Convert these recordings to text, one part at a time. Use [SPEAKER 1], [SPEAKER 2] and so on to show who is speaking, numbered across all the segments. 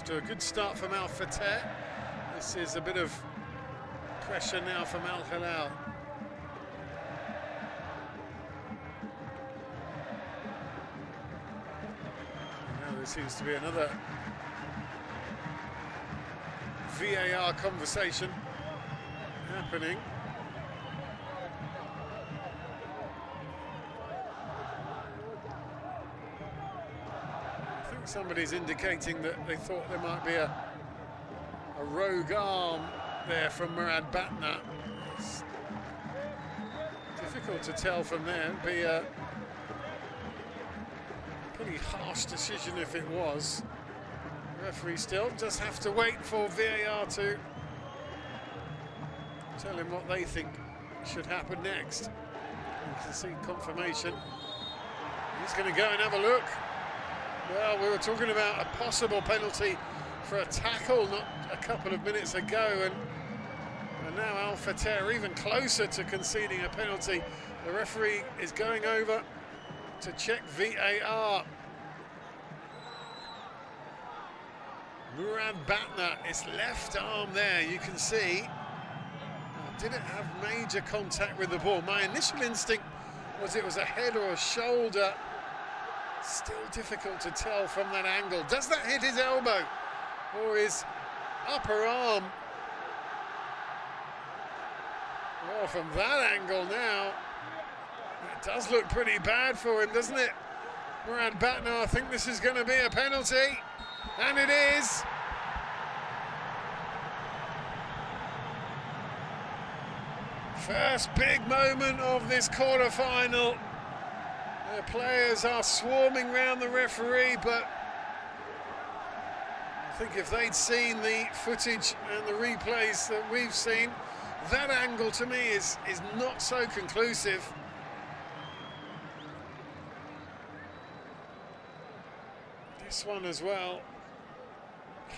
[SPEAKER 1] after a good start from Al-Fateh. This is a bit of pressure now from Al-Hilal. Now there seems to be another VAR conversation happening. I think somebody's indicating that they thought there might be a rogue arm there from Murad Batna. It's difficult to tell from there. It'd be a pretty harsh decision if it was. The referee still just have to wait for VAR to tell him what they think should happen next. You can see confirmation. He's going to go and have a look. Well, we were talking about a possible penalty for a tackle not a couple of minutes ago, and now Al-Fateh are even closer to conceding a penalty. The referee is going over to check VAR. Murad Batna, his left arm there, you can see. Didn't have major contact with the ball. My initial instinct was it was a head or a shoulder. Still difficult to tell from that angle. Does that hit his elbow or his upper arm? Well, from that angle now, it does look pretty bad for him, doesn't it? Murad Batna, I think this is going to be a penalty, and it is. First big moment of this quarter-final. The players are swarming round the referee, but I think if they'd seen the footage and the replays that we've seen, that angle to me is not so conclusive. This one as well,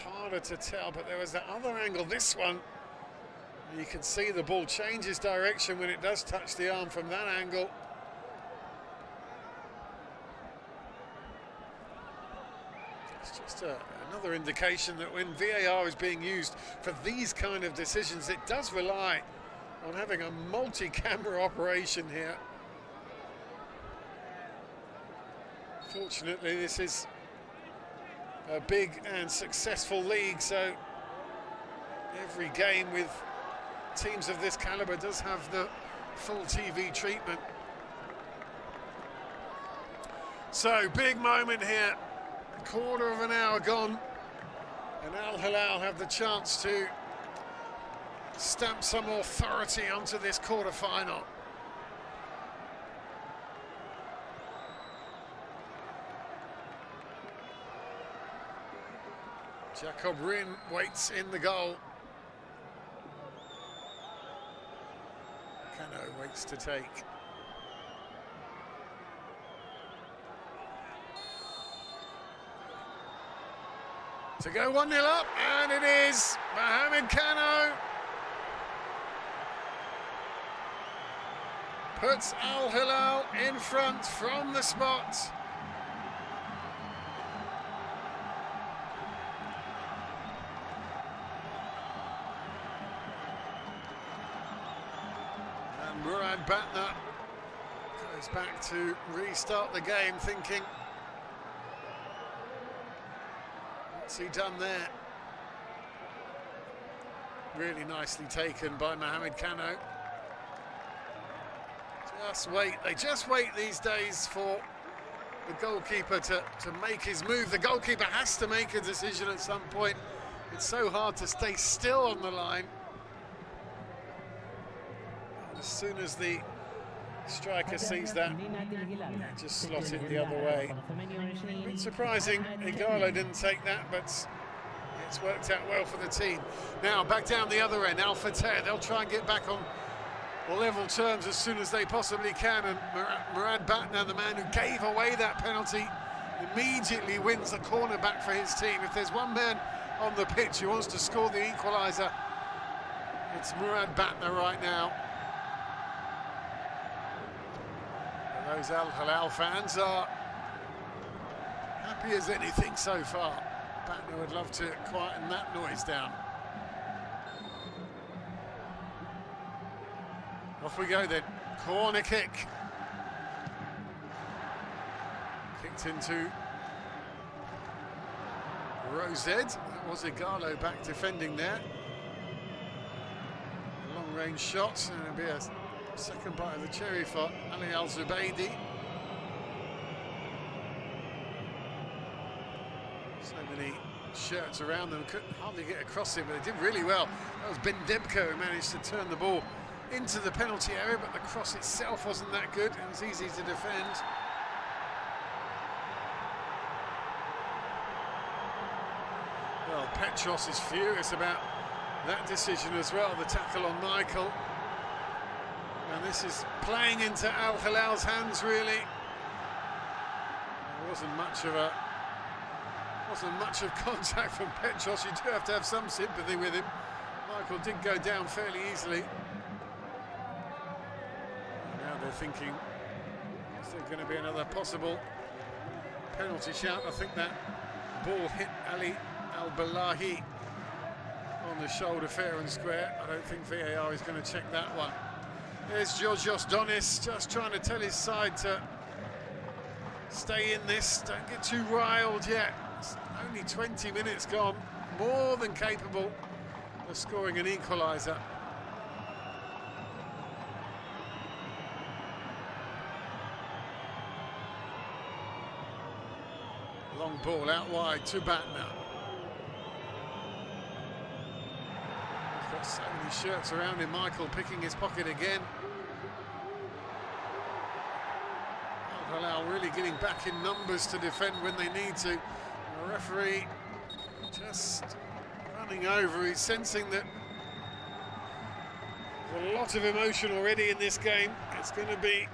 [SPEAKER 1] harder to tell, but there was that other angle, this one. You can see the ball changes direction when it does touch the arm from that angle. It's just another indication that when VAR is being used for these kind of decisions, it does rely on having a multi-camera operation here. Fortunately, this is a big and successful league, so every game with teams of this caliber does have the full TV treatment. So, big moment here. A quarter of an hour gone, and Al-Hilal have the chance to stamp some authority onto this quarter-final. Jacob Rin waits in the goal. Cano waits to take. To go 1-0 up, and it is Mohamed Cano. Puts Al-Hilal in front from the spot. Murad Batna goes back to restart the game, thinking, what's he done there? Really nicely taken by Mohamed Cano. Just wait, they just wait these days for the goalkeeper to make his move. The goalkeeper has to make a decision at some point. It's so hard to stay still on the line. As soon as the striker sees that, just slot it the other way. It's surprising Igalo didn't take that, but it's worked out well for the team. Now back down the other end, Al-Fateh, they'll try and get back on level terms as soon as they possibly can, and Murad Batna, the man who gave away that penalty, immediately wins the corner back for his team. If there's one man on the pitch who wants to score the equaliser, it's Murad Batna right now. And those Al-Hilal fans are happy as anything so far. Batner would love to quieten that noise down. Off we go then. Corner kick. Kicked into Rosed. That was Igalo back defending there. Long range shots, and it'll be a second bite of the cherry for Ali Al-Zubaydi. So many shirts around them, couldn't hardly get across it, but they did really well. That was Ben Debko who managed to turn the ball into the penalty area, but the cross itself wasn't that good. It was easy to defend. Well, Petros is furious about that decision as well, the tackle on Michael. And this is playing into Al-Hilal's hands, really. There wasn't much of contact from Petros. You do have to have some sympathy with him. Michael did go down fairly easily. Now they're thinking, is there going to be another possible penalty shout? I think that ball hit Ali Al-Balahi on the shoulder fair and square. I don't think VAR is going to check that one. There's Georgios Donis just trying to tell his side to stay in this, don't get too riled yet. It's only 20 minutes gone, more than capable of scoring an equaliser. Long ball out wide to Batner. He's got so many shirts around him. Michael picking his pocket again. Al-Hilal really getting back in numbers to defend when they need to. The referee just running over. He's sensing that there's a lot of emotion already in this game. It's going to be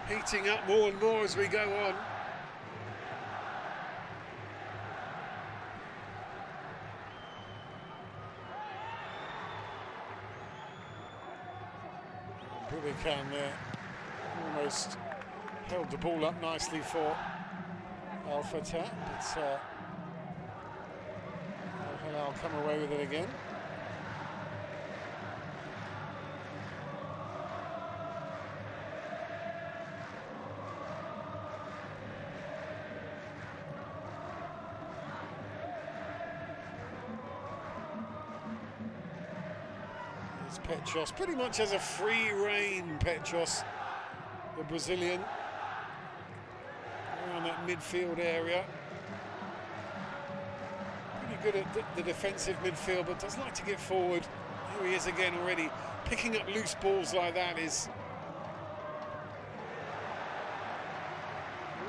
[SPEAKER 1] heating up more and more as we go on. Bubican there almost held the ball up nicely for Al-Fateh, but Al-Hilal come away with it again. Petros pretty much has a free rein. Petros, the Brazilian, around that midfield area. Pretty good at the defensive midfield, but does like to get forward. Here he is again already. Picking up loose balls like that is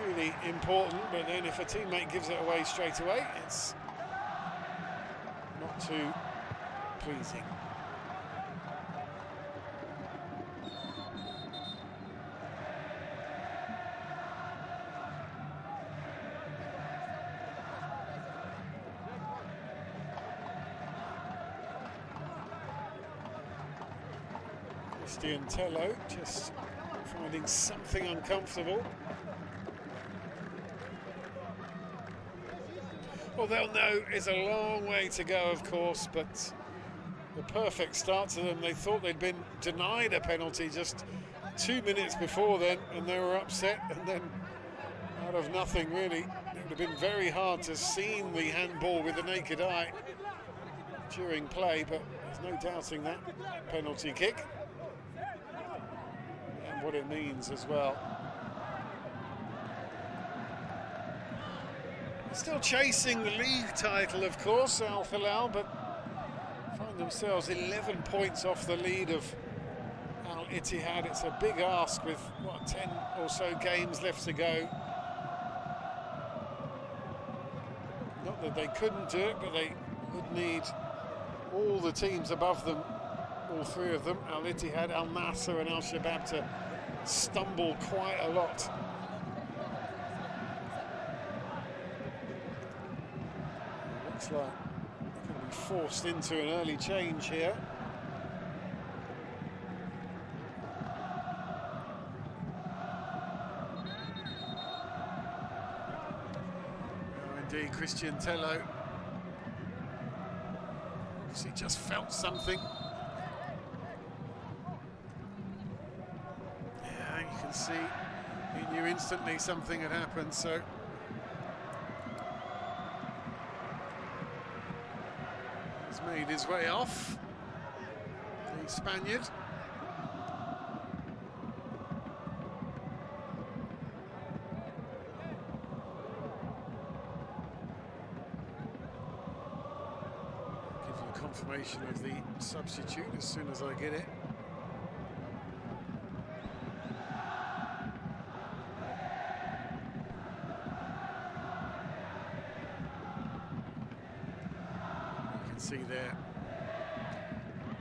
[SPEAKER 1] really important, but then if a teammate gives it away straight away, it's not too pleasing. Tello just finding something uncomfortable. Well, they'll know it's a long way to go, of course, but the perfect start to them. They thought they'd been denied a penalty just 2 minutes before then, and they were upset, and then out of nothing, really. It would have been very hard to see the handball with the naked eye during play, but there's no doubting that penalty kick. What it means as well. Still chasing the league title, of course, Al-Hilal, but find themselves 11 points off the lead of Al-Ittihad. It's a big ask with, what, 10 or so games left to go. Not that they couldn't do it, but they would need all the teams above them, all three of them, Al-Ittihad, Al-Nassr and Al-Shabab, to stumble quite a lot. Looks like they're going to be forced into an early change here. Oh, indeed, Christian Tello He just felt something. Yeah, you can see he knew instantly something had happened, so he's made his way off, the Spaniard. Confirmation of the substitute as soon as I get it. You can see there,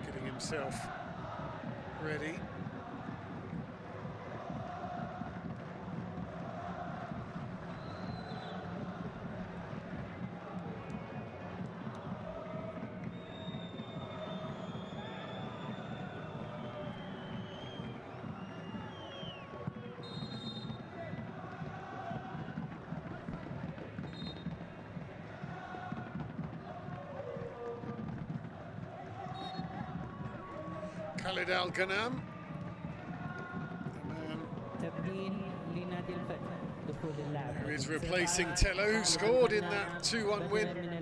[SPEAKER 1] getting himself ready. Khalid Al-Ghanam, who is replacing Tello, who scored in that 2-1 win.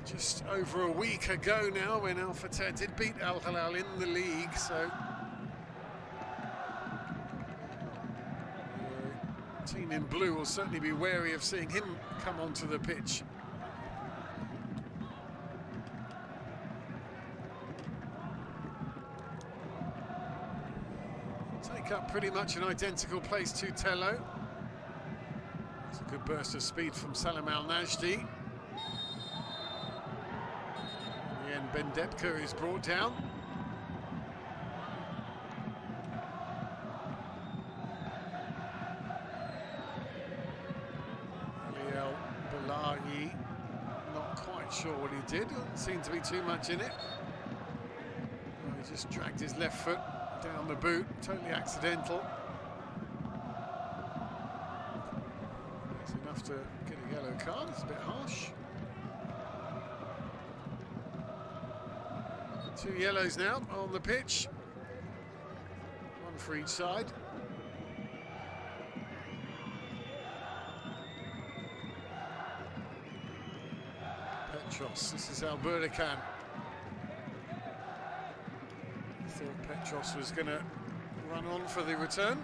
[SPEAKER 1] Just over a week ago now, when Al-Fateh did beat Al-Hilal in the league, so the team in blue will certainly be wary of seeing him come onto the pitch. Take up pretty much an identical place to Tello. It's a good burst of speed from Salam Al-Najdi. In the end, Bendepka is brought down. Al-Hilal, not quite sure what he did. Doesn't seem to be too much in it. He just dragged his left foot down the boot, totally accidental. It's enough to get a yellow card. It's a bit harsh. 2 yellows now on the pitch, 1 for each side. Petros, this is Al-Fateh. Thought Petros was going to run on for the return.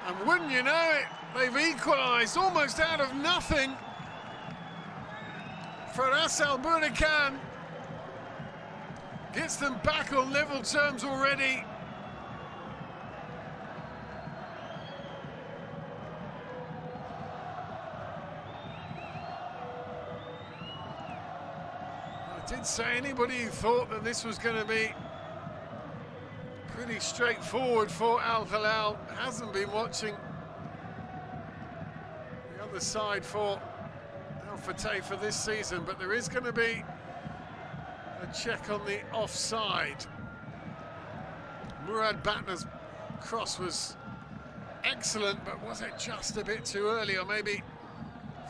[SPEAKER 1] And wouldn't you know it, they've equalised almost out of nothing. Faras Al-Fateh gets them back on level terms already. I did say anybody who thought that this was going to be pretty straightforward for Al-Hilal hasn't been watching the other side for Al-Fateh for this season, but there is going to be a check on the offside. Murad Batna's cross was excellent, but was it just a bit too early, or maybe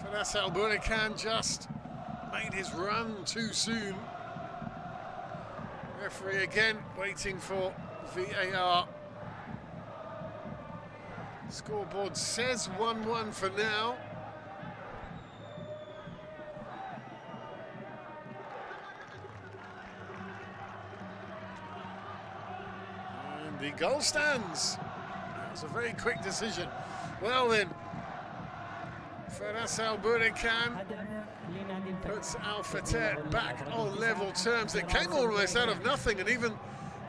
[SPEAKER 1] Faras Al-Fateh just made his run too soon? Referee again waiting for VAR. Scoreboard says 1-1 for now. And the goal stands. That was a very quick decision. Well then, Faras Al-Fateh puts Al-Fateh back on level terms. It came almost out of nothing, and even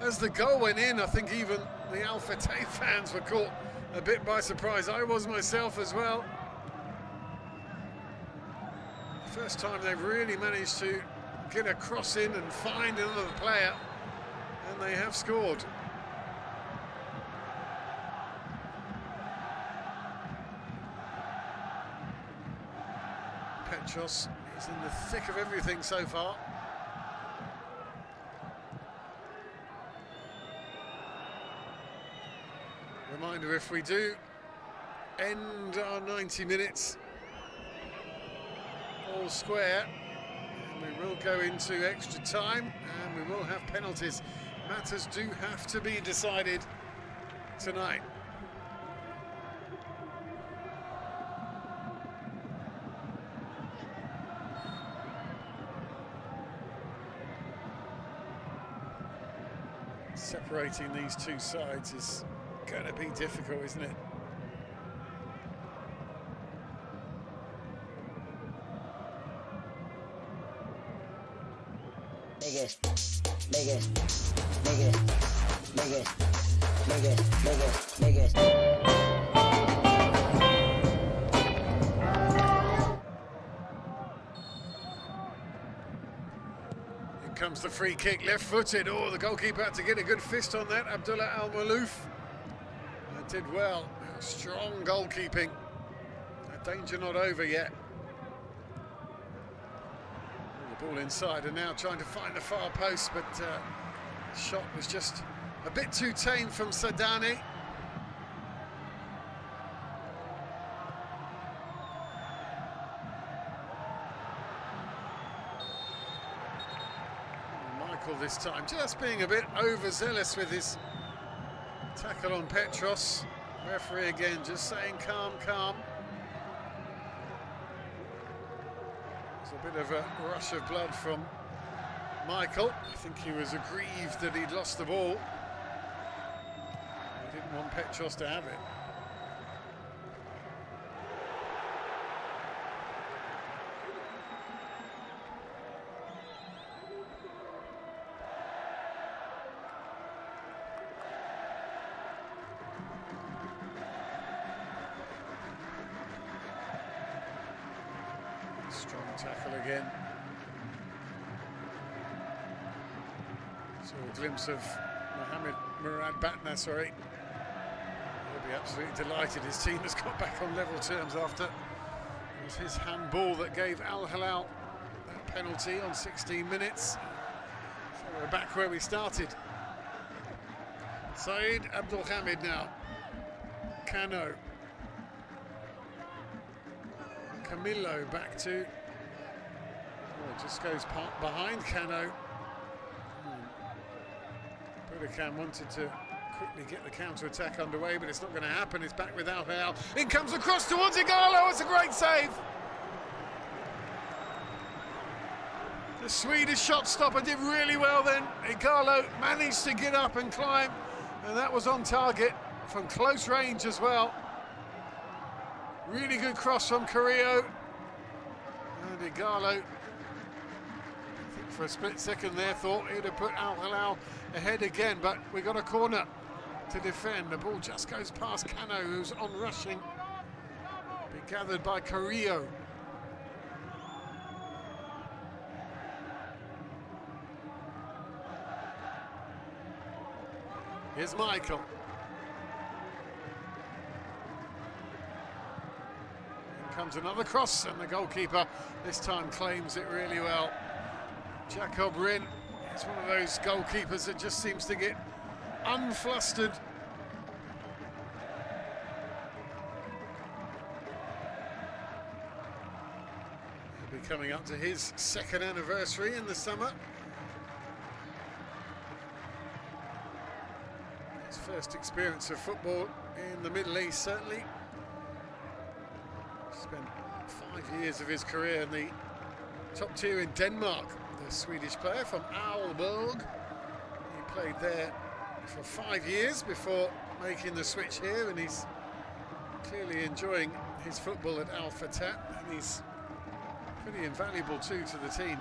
[SPEAKER 1] as the goal went in, I think even the Al-Fateh fans were caught a bit by surprise. I was myself as well. First time they've really managed to get a cross in and find another player, and they have scored. Petros is in the thick of everything so far. Reminder, if we do end our 90 minutes all square, we will go into extra time and we will have penalties. Matters do have to be decided tonight. Separating these two sides is going to be difficult, isn't it? In comes the free kick, left-footed. Oh, the goalkeeper had to get a good fist on that. Abdullah Al-Malouf did well. Strong goalkeeping. Danger not over yet. The ball inside and now trying to find the far post, but the shot was just a bit too tame from Sadani. Michael this time just being a bit overzealous with his tackle on Petros. Referee again just saying calm, calm. There's a bit of a rush of blood from Michael. I think he was aggrieved that he'd lost the ball. He didn't want Petros to have it. Strong tackle again. So a glimpse of Mohamed Murad Batna, sorry. He'll be absolutely delighted his team has got back on level terms after it was his handball that gave Al-Hilal that penalty on 16 minutes. So we're back where we started. Saeed Abdulhamid now. Cano. Camillo back to, oh, just goes behind Cano. Budokan wanted to quickly get the counter-attack underway, but it's not going to happen. It's back with Al-Hilal. It comes across towards Igalo. It's a great save. The Swedish shot stopper did really well then. Igalo managed to get up and climb, and that was on target from close range as well. Really good cross from Carrillo. And Igalo, I think for a split second there, thought he'd have put Al-Hilal ahead again, but we got a corner to defend. The ball just goes past Cano, who's on rushing. Be gathered by Carrillo. Here's Michael. Comes another cross, and the goalkeeper this time claims it really well. Jacob Rin is one of those goalkeepers that just seems to get unflustered. He'll be coming up to his second anniversary in the summer. His first experience of football in the Middle East, certainly. Spent 5 years of his career in the top tier in Denmark. The Swedish player from Aalborg. He played there for 5 years before making the switch here, and he's clearly enjoying his football at Al-Fateh, and he's pretty invaluable too to the team.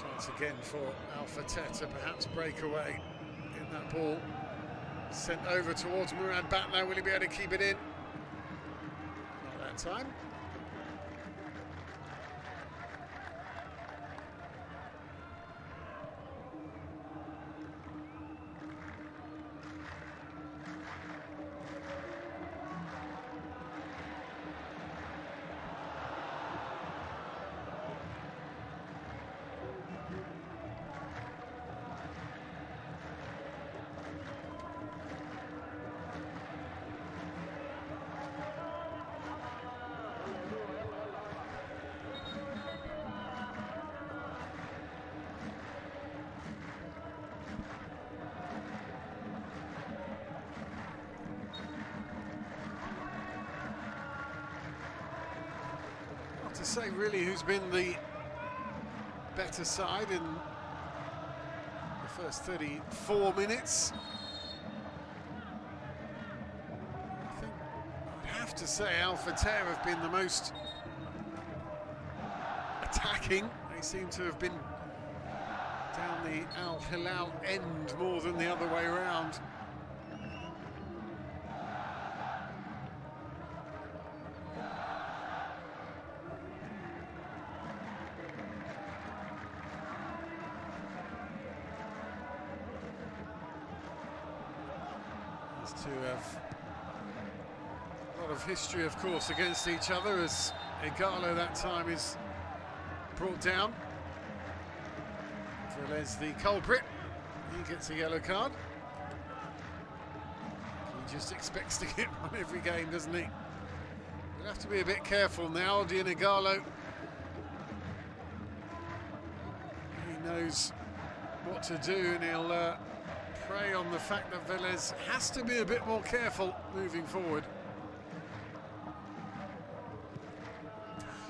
[SPEAKER 1] Chance again for Al-Fateh to perhaps break away in that ball. Sent over towards Murad Batna. Will he be able to keep it in? Not that time. To say really who's been the better side in the first 34 minutes. I think I'd have to say Al-Fateh have been the most attacking. They seem to have been down the Al-Hilal end more than the other way around. To have a lot of history, of course, against each other, as Igalo that time is brought down. Velez, the culprit, he gets a yellow card. He just expects to get one every game, doesn't he? We'll have to be a bit careful now. Igalo, he knows what to do, and he'll prey on the fact that Velez has to be a bit more careful moving forward.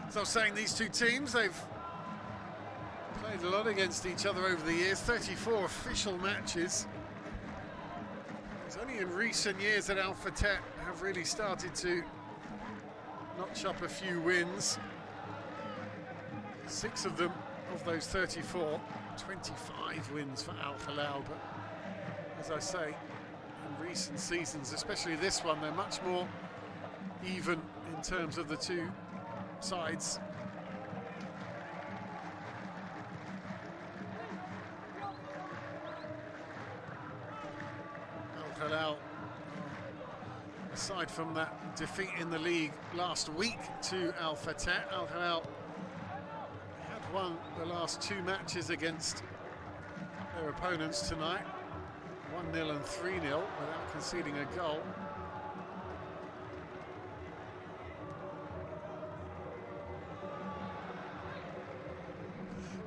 [SPEAKER 1] As I was saying, these two teams, they've played a lot against each other over the years, 34 official matches. It's only in recent years that Al-Fateh have really started to notch up a few wins. 6 of them, of those 34, 25 wins for Al-Hilal, but as I say, in recent seasons, especially this one, they're much more even in terms of the two sides. Al-Hilal, aside from that defeat in the league last week to Al-Fateh, Al-Hilal had won the last 2 matches against their opponents tonight. 1-0 and 3-0 without conceding a goal.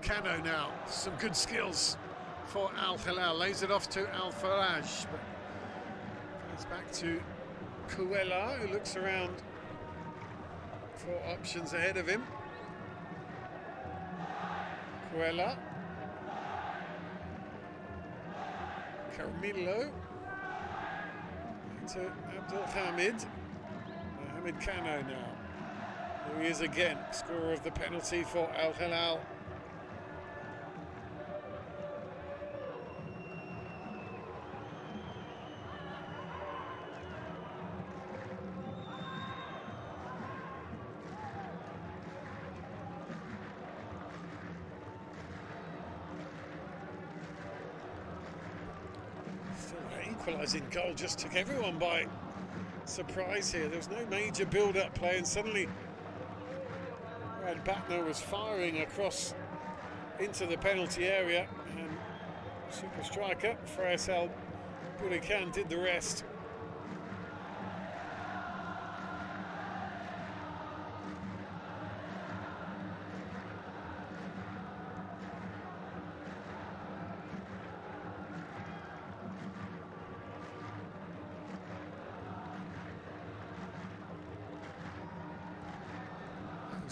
[SPEAKER 1] Cano now, some good skills for Al-Hilal, lays it off to Al-Faraj, but goes back to Kuela, who looks around for options ahead of him. Kuela. Carmelo to Abdul Hamid. Mohamed Cano now. Here he is again, scorer of the penalty for Al-Hilal. Equalising goal just took everyone by surprise here. There was no major build-up play, and suddenly Murad Batna was firing across into the penalty area, and super striker Fares Al-Bulikan did the rest.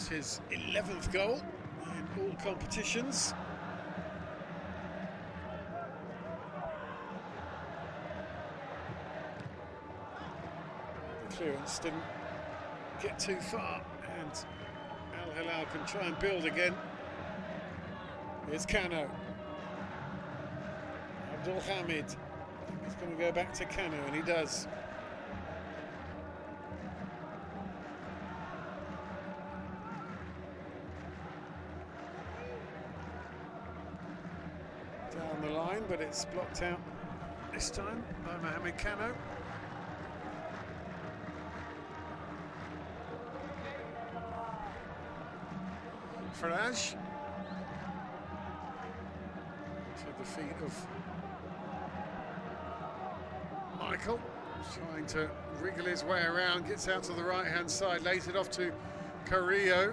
[SPEAKER 1] His 11th goal in all competitions. The clearance didn't get too far, and Al-Hilal can try and build again Here's Kano. Abdul Hamid. He's going to go back to Kano, and he does. Down the line, but it's blocked out this time by Mohamed Kano. Faraj. To the feet of Michael. He's trying to wriggle his way around, gets out to the right-hand side, lays it off to Carrillo.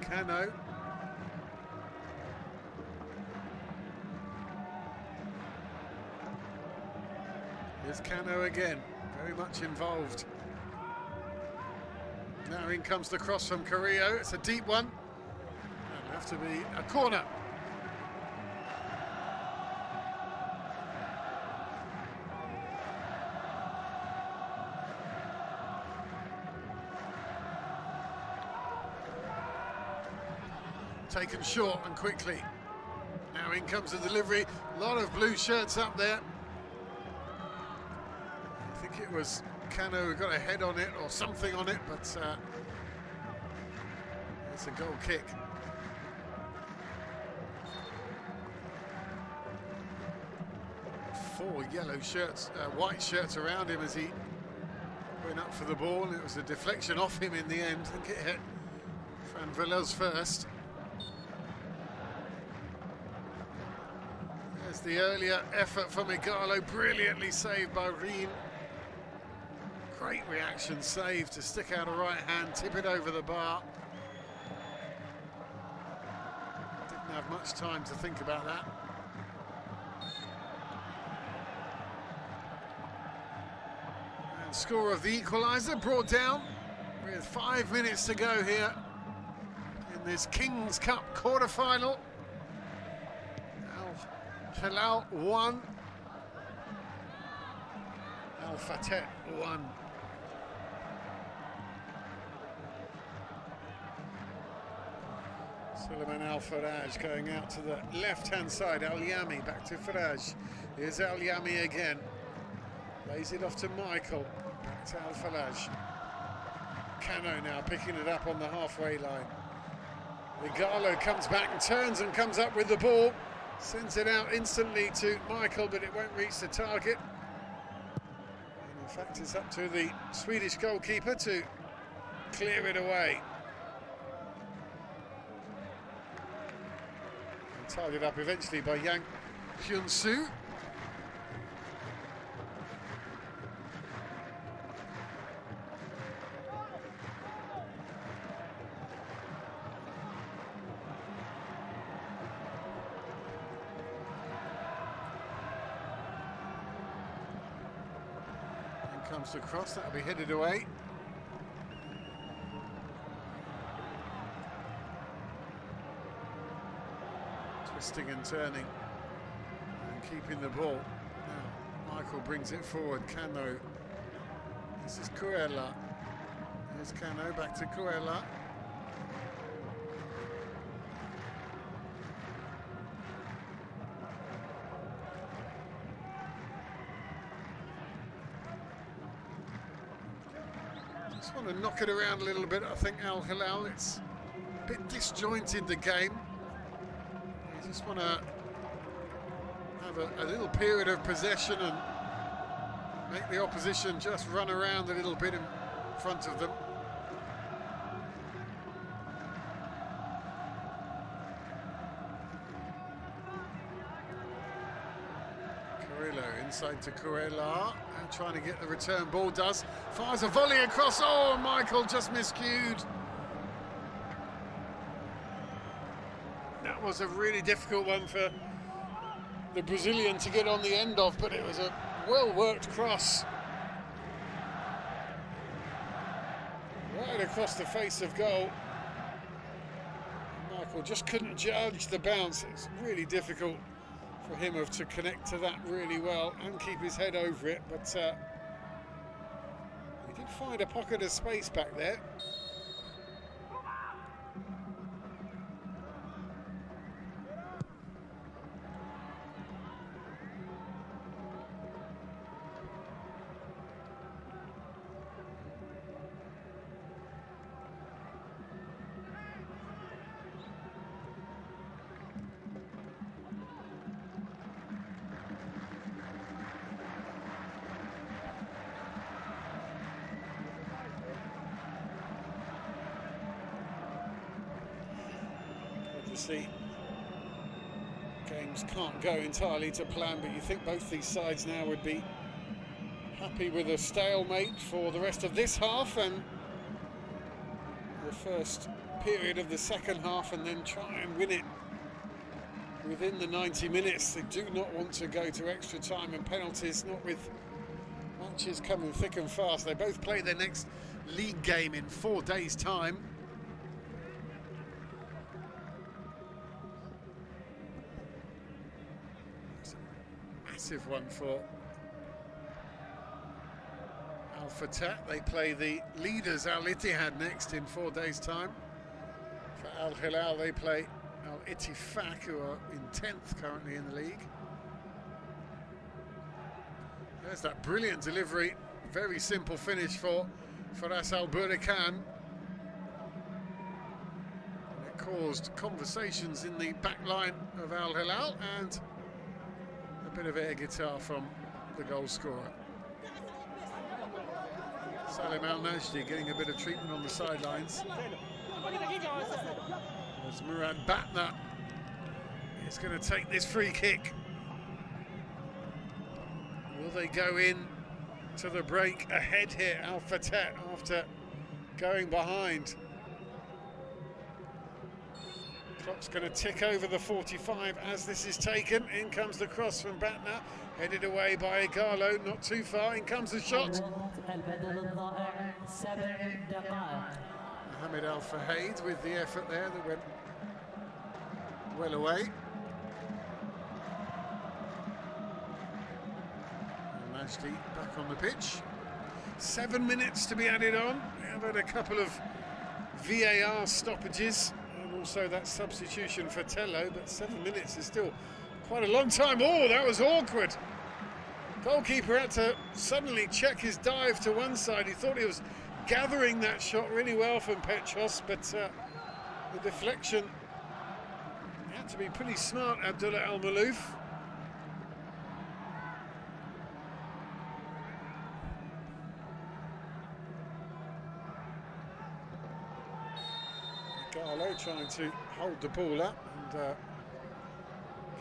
[SPEAKER 1] Kano. Here's Kano again, very much involved. Now in comes the cross from Carrillo. It's a deep one. It'll have to be a corner. Taken short and quickly. Now in comes the delivery. A lot of blue shirts up there. I think it was Kano who got a head on it or something on it, but it's a goal kick. Four yellow shirts, white shirts around him as he went up for the ball, and it was a deflection off him in the end. I think it hit Fran Velez first. There's the earlier effort from Igalo, brilliantly saved by Reen. Great reaction, save to stick out a right hand, tip it over the bar. Didn't have much time to think about that. And score of the equaliser brought down with 5 minutes to go here in this Kings Cup quarter-final. Al-Hilal 1. Al-Fateh 1. Suleiman Al-Faraj going out to the left-hand side. Al-Yami back to Faraj. Here's Al-Yami again. Lays it off to Michael. Back to Al-Faraj. Kano now picking it up on the halfway line. Igalo comes back and turns and comes up with the ball. Sends it out instantly to Michael, but it won't reach the target. And in fact, it's up to the Swedish goalkeeper to clear it away. Target up eventually by Yang Hyun-soo. And comes the cross, that'll be headed away. Twisting and turning and keeping the ball. Now Michael brings it forward. Kano. This is Cuella. Here's Kano back to Cuella. Just want to knock it around a little bit. I think Al-Hilal, it's a bit disjointed, the game. You just want to have a little period of possession and make the opposition just run around a little bit in front of them. Carrillo inside to Cuella, and trying to get the return ball, does. Fires a volley across, oh, Michael just miscued. That was a really difficult one for the Brazilian to get on the end of, but it was a well-worked cross. Right across the face of goal. Michael just couldn't judge the bounce. It's really difficult for him to connect to that really well and keep his head over it, but he did find a pocket of space back there. obviously games can't go entirely to plan, but you think both these sides now would be happy with a stalemate for the rest of this half and the first period of the second half, and then try and win it within the 90 minutes. They do not want to go to extra time and penalties, not with matches coming thick and fast. They both play their next league game in 4 days' time. It's a massive one for Al-Fateh. They play the leaders Al-Ittihad next in 4 days' time. For Al-Hilal, they play Al-Ittifaq, who are in 10th currently in the league. There's that brilliant delivery, very simple finish for Faras Al-Burrikan. It caused conversations in the back line of Al-Hilal and a bit of air guitar from the goal scorer. Salim Al-Najdi getting a bit of treatment on the sidelines. As Murad Batna is going to take this free kick. Will they go in to the break ahead here, Al-Fateh, after going behind? Clock's going to tick over the 45 as this is taken. In comes the cross from Batna, headed away by Igalo, not too far. In comes the shot. Mohamed Al-Fahid with the effort there that went well away. Majdi back on the pitch. 7 minutes to be added on. We have had a couple of VAR stoppages and also that substitution for Tello, but 7 minutes is still quite a long time. Oh, that was awkward. Goalkeeper had to suddenly check his dive to one side. He thought he was gathering that shot really well from Petros, but the deflection had to be pretty smart, Abdullah Al-Malouf. Garlo trying to hold the ball up and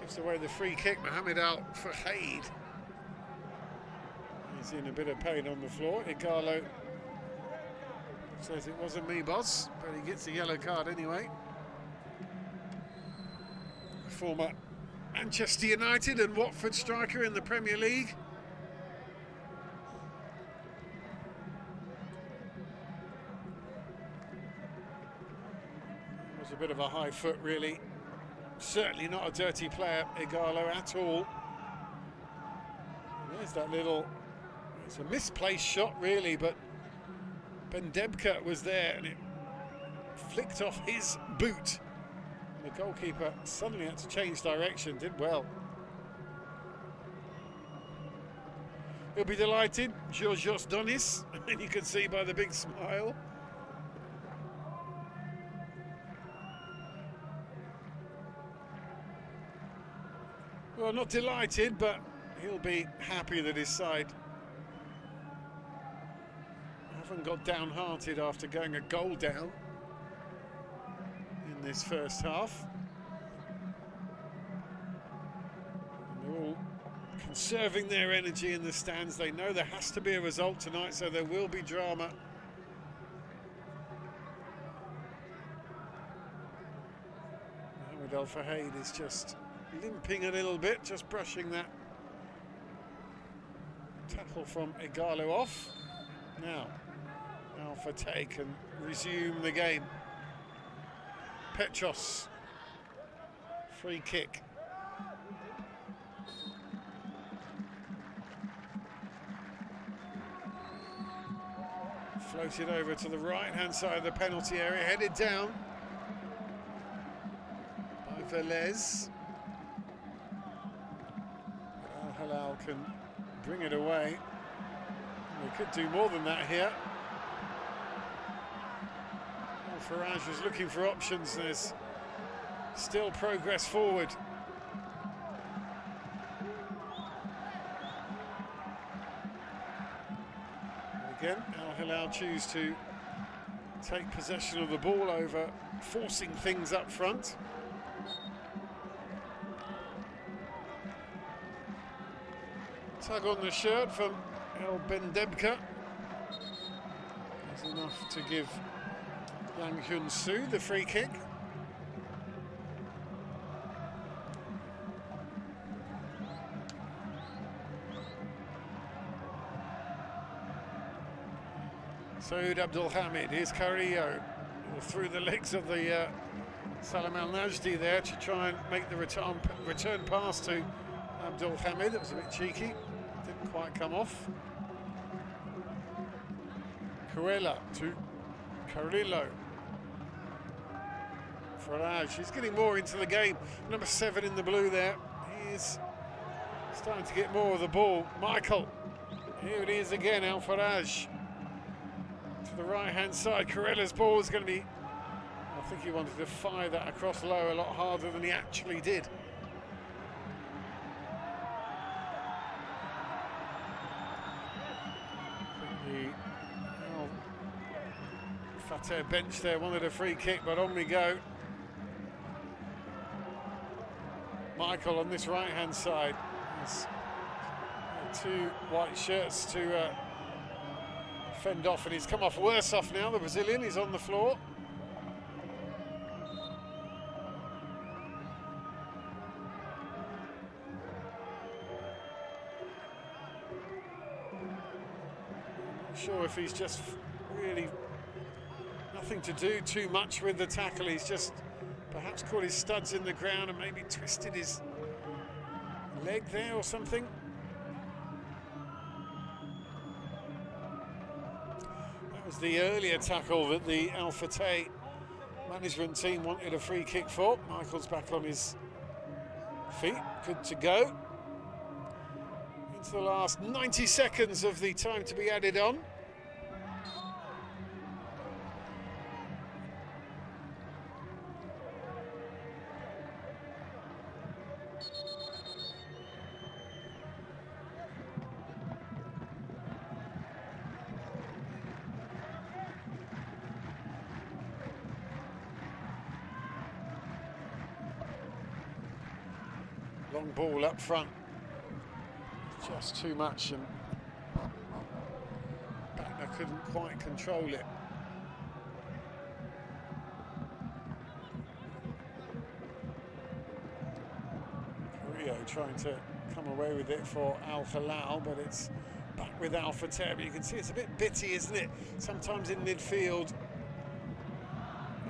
[SPEAKER 1] gives away the free kick. Mohamed Al-Fahid is in a bit of pain on the floor. Igalo says it wasn't me, boss, but he gets a yellow card anyway. Former Manchester United and Watford striker in the Premier League. It was a bit of a high foot, really. Certainly not a dirty player, Igalo, at all. And there's that little, it's a misplaced shot, really, but Bendebka was there and it flicked off his boot. The goalkeeper suddenly had to change direction, did well. He'll be delighted, Georgios Donis, and you can see by the big smile. Well, not delighted, but he'll be happy that his side haven't got downhearted after going a goal down in this first half. And they're all conserving their energy in the stands. They know there has to be a result tonight, so there will be drama. Mohamed Al-Fahid is just limping a little bit, just brushing that tackle from Igalo off. Now Al-Fateh can resume the game. Petros, free kick. Floated over to the right-hand side of the penalty area, headed down by Velez. Al-Hilal can bring it away. They could do more than that here. Farage was looking for options. There's still progress forward. And again, Al-Hilal choose to take possession of the ball over forcing things up front. Tug on the shirt from El Bendebka is enough to give Yang Hyun-soo the free kick. Saud Abdul Hamid, here's Carrillo through the legs of the Salam Al Najdi there to try and make the return pass to Abdul Hamid. It was a bit cheeky, didn't quite come off. Cuella to Carrillo. Faraj, he's getting more into the game. Number 7 in the blue there. He's starting to get more of the ball. Michael, here it is again, Al-Faraj. To the right-hand side, Cuella's ball is going to be... I think he wanted to fire that across low a lot harder than he actually did. The Al-Fateh bench there wanted a free kick, but on we go. Michael on this right-hand side. There's two white shirts to fend off, and he's come off worse off now. The Brazilian, he's on the floor. Not sure if he's just really nothing to do too much with the tackle. He's just perhaps caught his studs in the ground and maybe twisted his leg there or something. That was the earlier tackle that the Al-Fateh management team wanted a free kick for. Michael's back on his feet, good to go. Into the last 90 seconds of the time to be added on. Long ball up front, just too much, and Batner couldn't quite control it. Rio trying to come away with it for Al-Hilal, but it's back with Al-Fateh. But you can see it's a bit bitty, isn't it? Sometimes in midfield,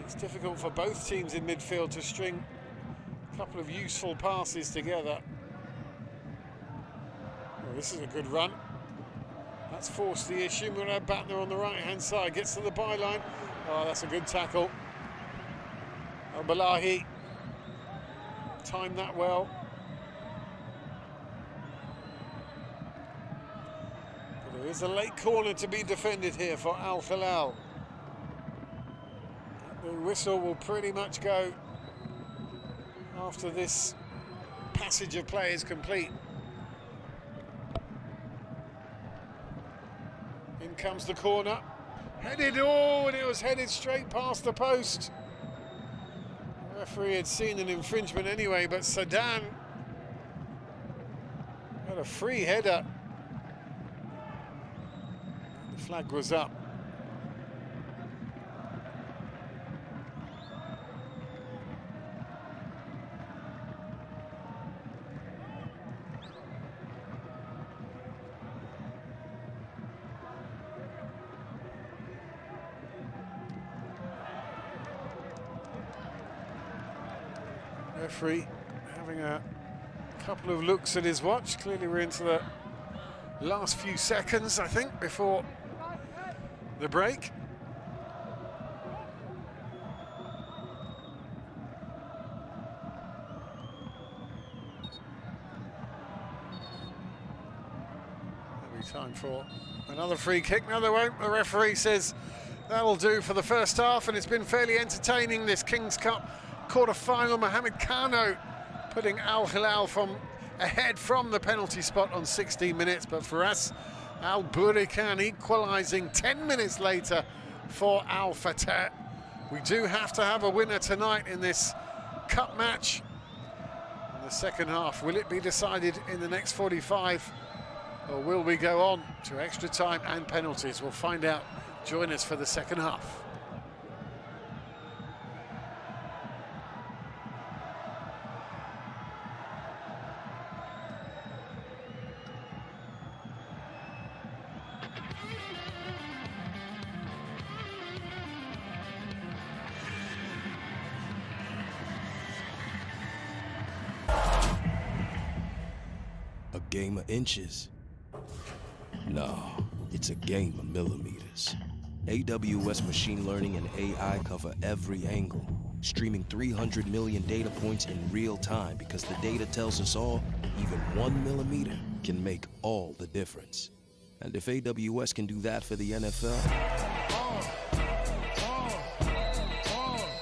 [SPEAKER 1] it's difficult for both teams in midfield to string couple of useful passes together. Well, this is a good run. That's forced the issue. Murad Batner on the right-hand side gets to the byline. Oh, that's a good tackle. Al-Balahi timed that well. But there is a late corner to be defended here for Al-Hilal. The whistle will pretty much go after this passage of play is complete. In comes the corner. Headed, oh, and it was headed straight past the post. The referee had seen an infringement anyway, but Sadan had a free header. The flag was up. Referee having a couple of looks at his watch. Clearly we're into the last few seconds, I think, before the break. There'll be time for another free kick. No, there won't. The referee says that'll do for the first half, and it's been fairly entertaining, this King's Cup quarter-final. Mohamed Kano putting Al-Hilal ahead from the penalty spot on 16 minutes, but for us, Al-Burikan equalising 10 minutes later for Al-Fateh. We do have to have a winner tonight in this cup match. In the second half, will it be decided in the next 45 Or will we go on to extra time and penalties? We'll find out. Join us for the second half.
[SPEAKER 2] A game of inches? No, it's a game of millimeters. AWS machine learning and AI cover every angle, streaming 300 million data points in real time because the data tells us all, even 1 millimeter can make all the difference. And if AWS can do that for the NFL,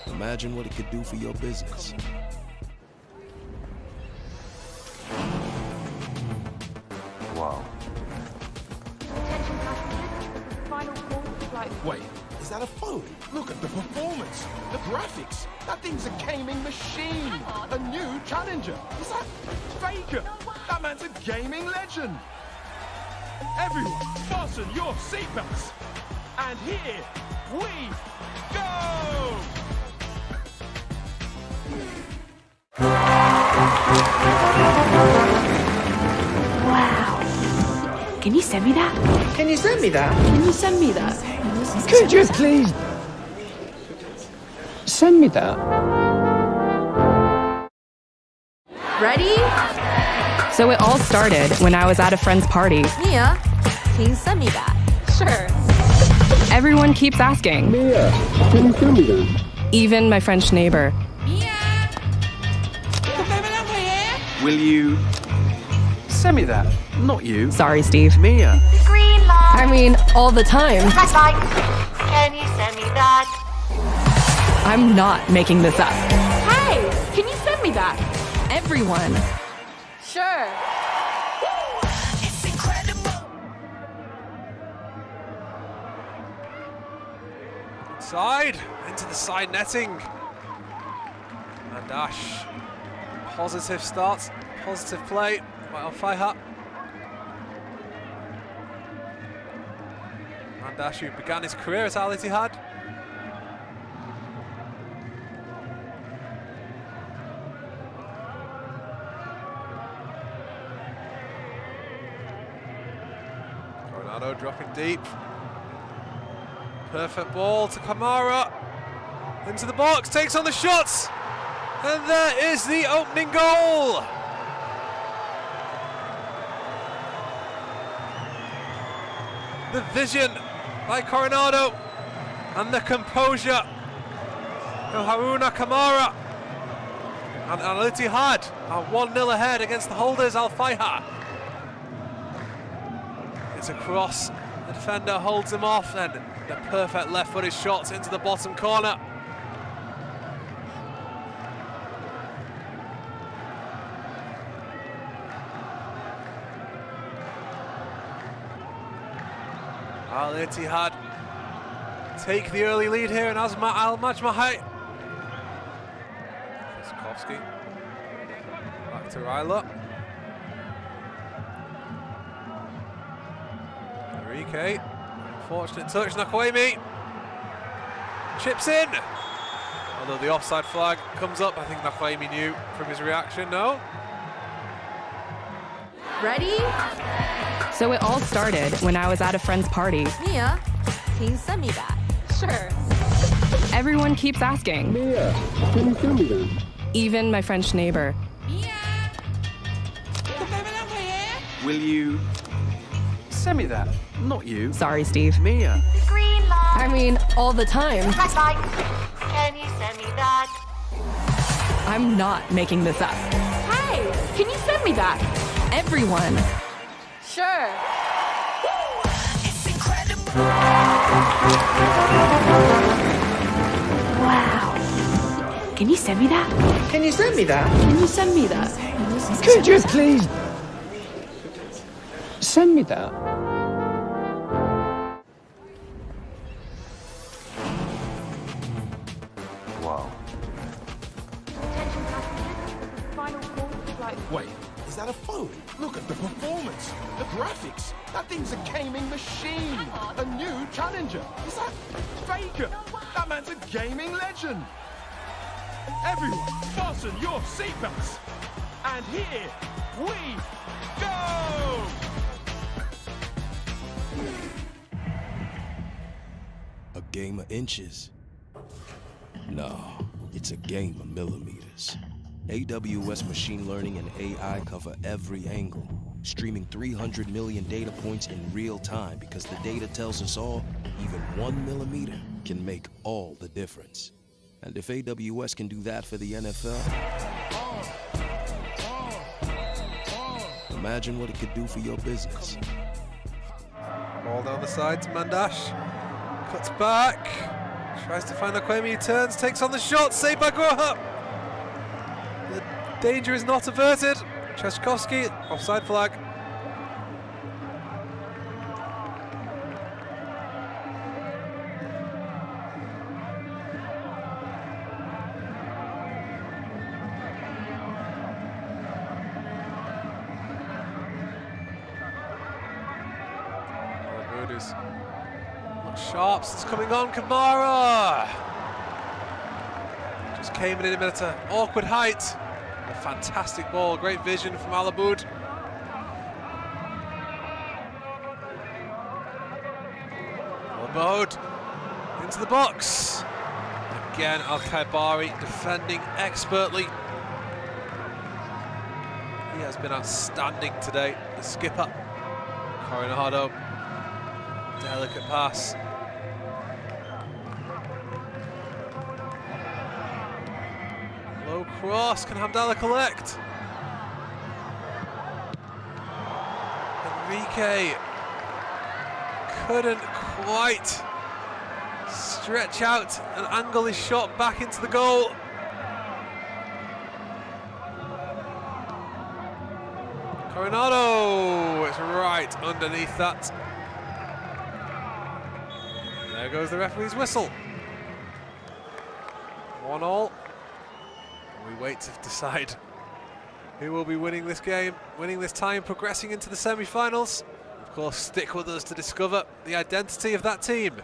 [SPEAKER 2] imagine what it could do for your business.
[SPEAKER 3] Wow.
[SPEAKER 4] Final call for flight.
[SPEAKER 3] Wait, is that a phone? Look at the performance, the graphics. That thing's a gaming machine. A new challenger. Is that Faker? That man's a gaming legend. Everyone, fasten your seatbelts. And here we go!
[SPEAKER 4] Can you send me that?
[SPEAKER 5] Can you send me that?
[SPEAKER 4] Can you send me that?
[SPEAKER 5] Could you please send me that?
[SPEAKER 4] Ready?
[SPEAKER 6] So it all started when I was at a friend's party.
[SPEAKER 4] Mia, can you send me that? Sure.
[SPEAKER 6] Everyone keeps asking.
[SPEAKER 5] Mia, can you send me that?
[SPEAKER 6] Even my French neighbor.
[SPEAKER 3] Will you send me that? Not you.
[SPEAKER 6] Sorry, Steve.
[SPEAKER 3] Mia.
[SPEAKER 7] Green light.
[SPEAKER 6] I mean, all the time.
[SPEAKER 7] Red light. Can you send me that?
[SPEAKER 6] I'm not making this up.
[SPEAKER 4] Hey, can you send me that?
[SPEAKER 6] Everyone.
[SPEAKER 4] Sure.
[SPEAKER 7] It's incredible.
[SPEAKER 8] Inside, into the side netting. And Dash. Positive start, positive play by Al-Fateh. Dash, who began his career at Al-Hilal. Coronado dropping deep. Perfect ball to Kamara. Into the box, takes on the shots. And there is the opening goal. The vision by Coronado and the composure of Haruna Kamara. And Al-Ittihad are 1-0 ahead against the holders, Al-Fateh. It's a cross, the defender holds him off, and the perfect left-footed shots into the bottom corner. Al-Ittihad take the early lead here in Azma Al-Majmahai. Skovsky back to Ryla. Enrique, unfortunate touch, Nakwemi chips in. Although the offside flag comes up, I think Nakwemi knew from his reaction, no?
[SPEAKER 4] Ready?
[SPEAKER 6] So it all started when I was at a friend's party.
[SPEAKER 4] Mia, can you send me that? Sure.
[SPEAKER 6] Everyone keeps asking.
[SPEAKER 5] Mia, can you send me that?
[SPEAKER 6] Even my French neighbor.
[SPEAKER 3] Will you send me that? Not you.
[SPEAKER 6] Sorry, Steve.
[SPEAKER 3] Mia.
[SPEAKER 7] Green light.
[SPEAKER 6] I mean, all the time.
[SPEAKER 7] Red light. Can you send me that?
[SPEAKER 6] I'm not making this up.
[SPEAKER 4] Hey, can you send me that?
[SPEAKER 6] Everyone.
[SPEAKER 4] Sure.
[SPEAKER 7] It's incredible.
[SPEAKER 4] Wow. Can you send me that?
[SPEAKER 5] Can you send me that?
[SPEAKER 4] Can you send me that?
[SPEAKER 5] Could you please send me that?
[SPEAKER 3] Wow.
[SPEAKER 4] Final call for flight.
[SPEAKER 3] Wait, is that a phone? Look at the performance, the graphics. graphics. That thing's a gaming machine. A new challenger. Is that Faker? That man's a gaming legend. Everyone, fasten your seatbelts. And here we go!
[SPEAKER 2] A game of inches? No, it's a game of millimeters. AWS machine learning and AI cover every angle, streaming 300 million data points in real time because the data tells us all, even 1 millimeter can make all the difference. And if AWS can do that for the NFL, imagine what it could do for your business.
[SPEAKER 8] Ball down the side to Mandash. Cuts back. Tries to find Nakwemi. He turns, takes on the shot. Saved by Groha. The danger is not averted. Trzaskowski, offside flag. Sharps is coming on, Kamara! Just came in at an awkward height. A fantastic ball, great vision from Alaboud. Alaboud into the box. Again, Al-Khaibari defending expertly. He has been outstanding today, the skipper. Coronado, delicate pass. Low cross, can Hamdallah collect? Enrique couldn't quite stretch out and angle his shot back into the goal. Coronado, it's right underneath that. There goes the referee's whistle. 1-1. We wait to decide who will be winning this game, winning this time, progressing into the semi-finals. Of course, stick with us to discover the identity of that team.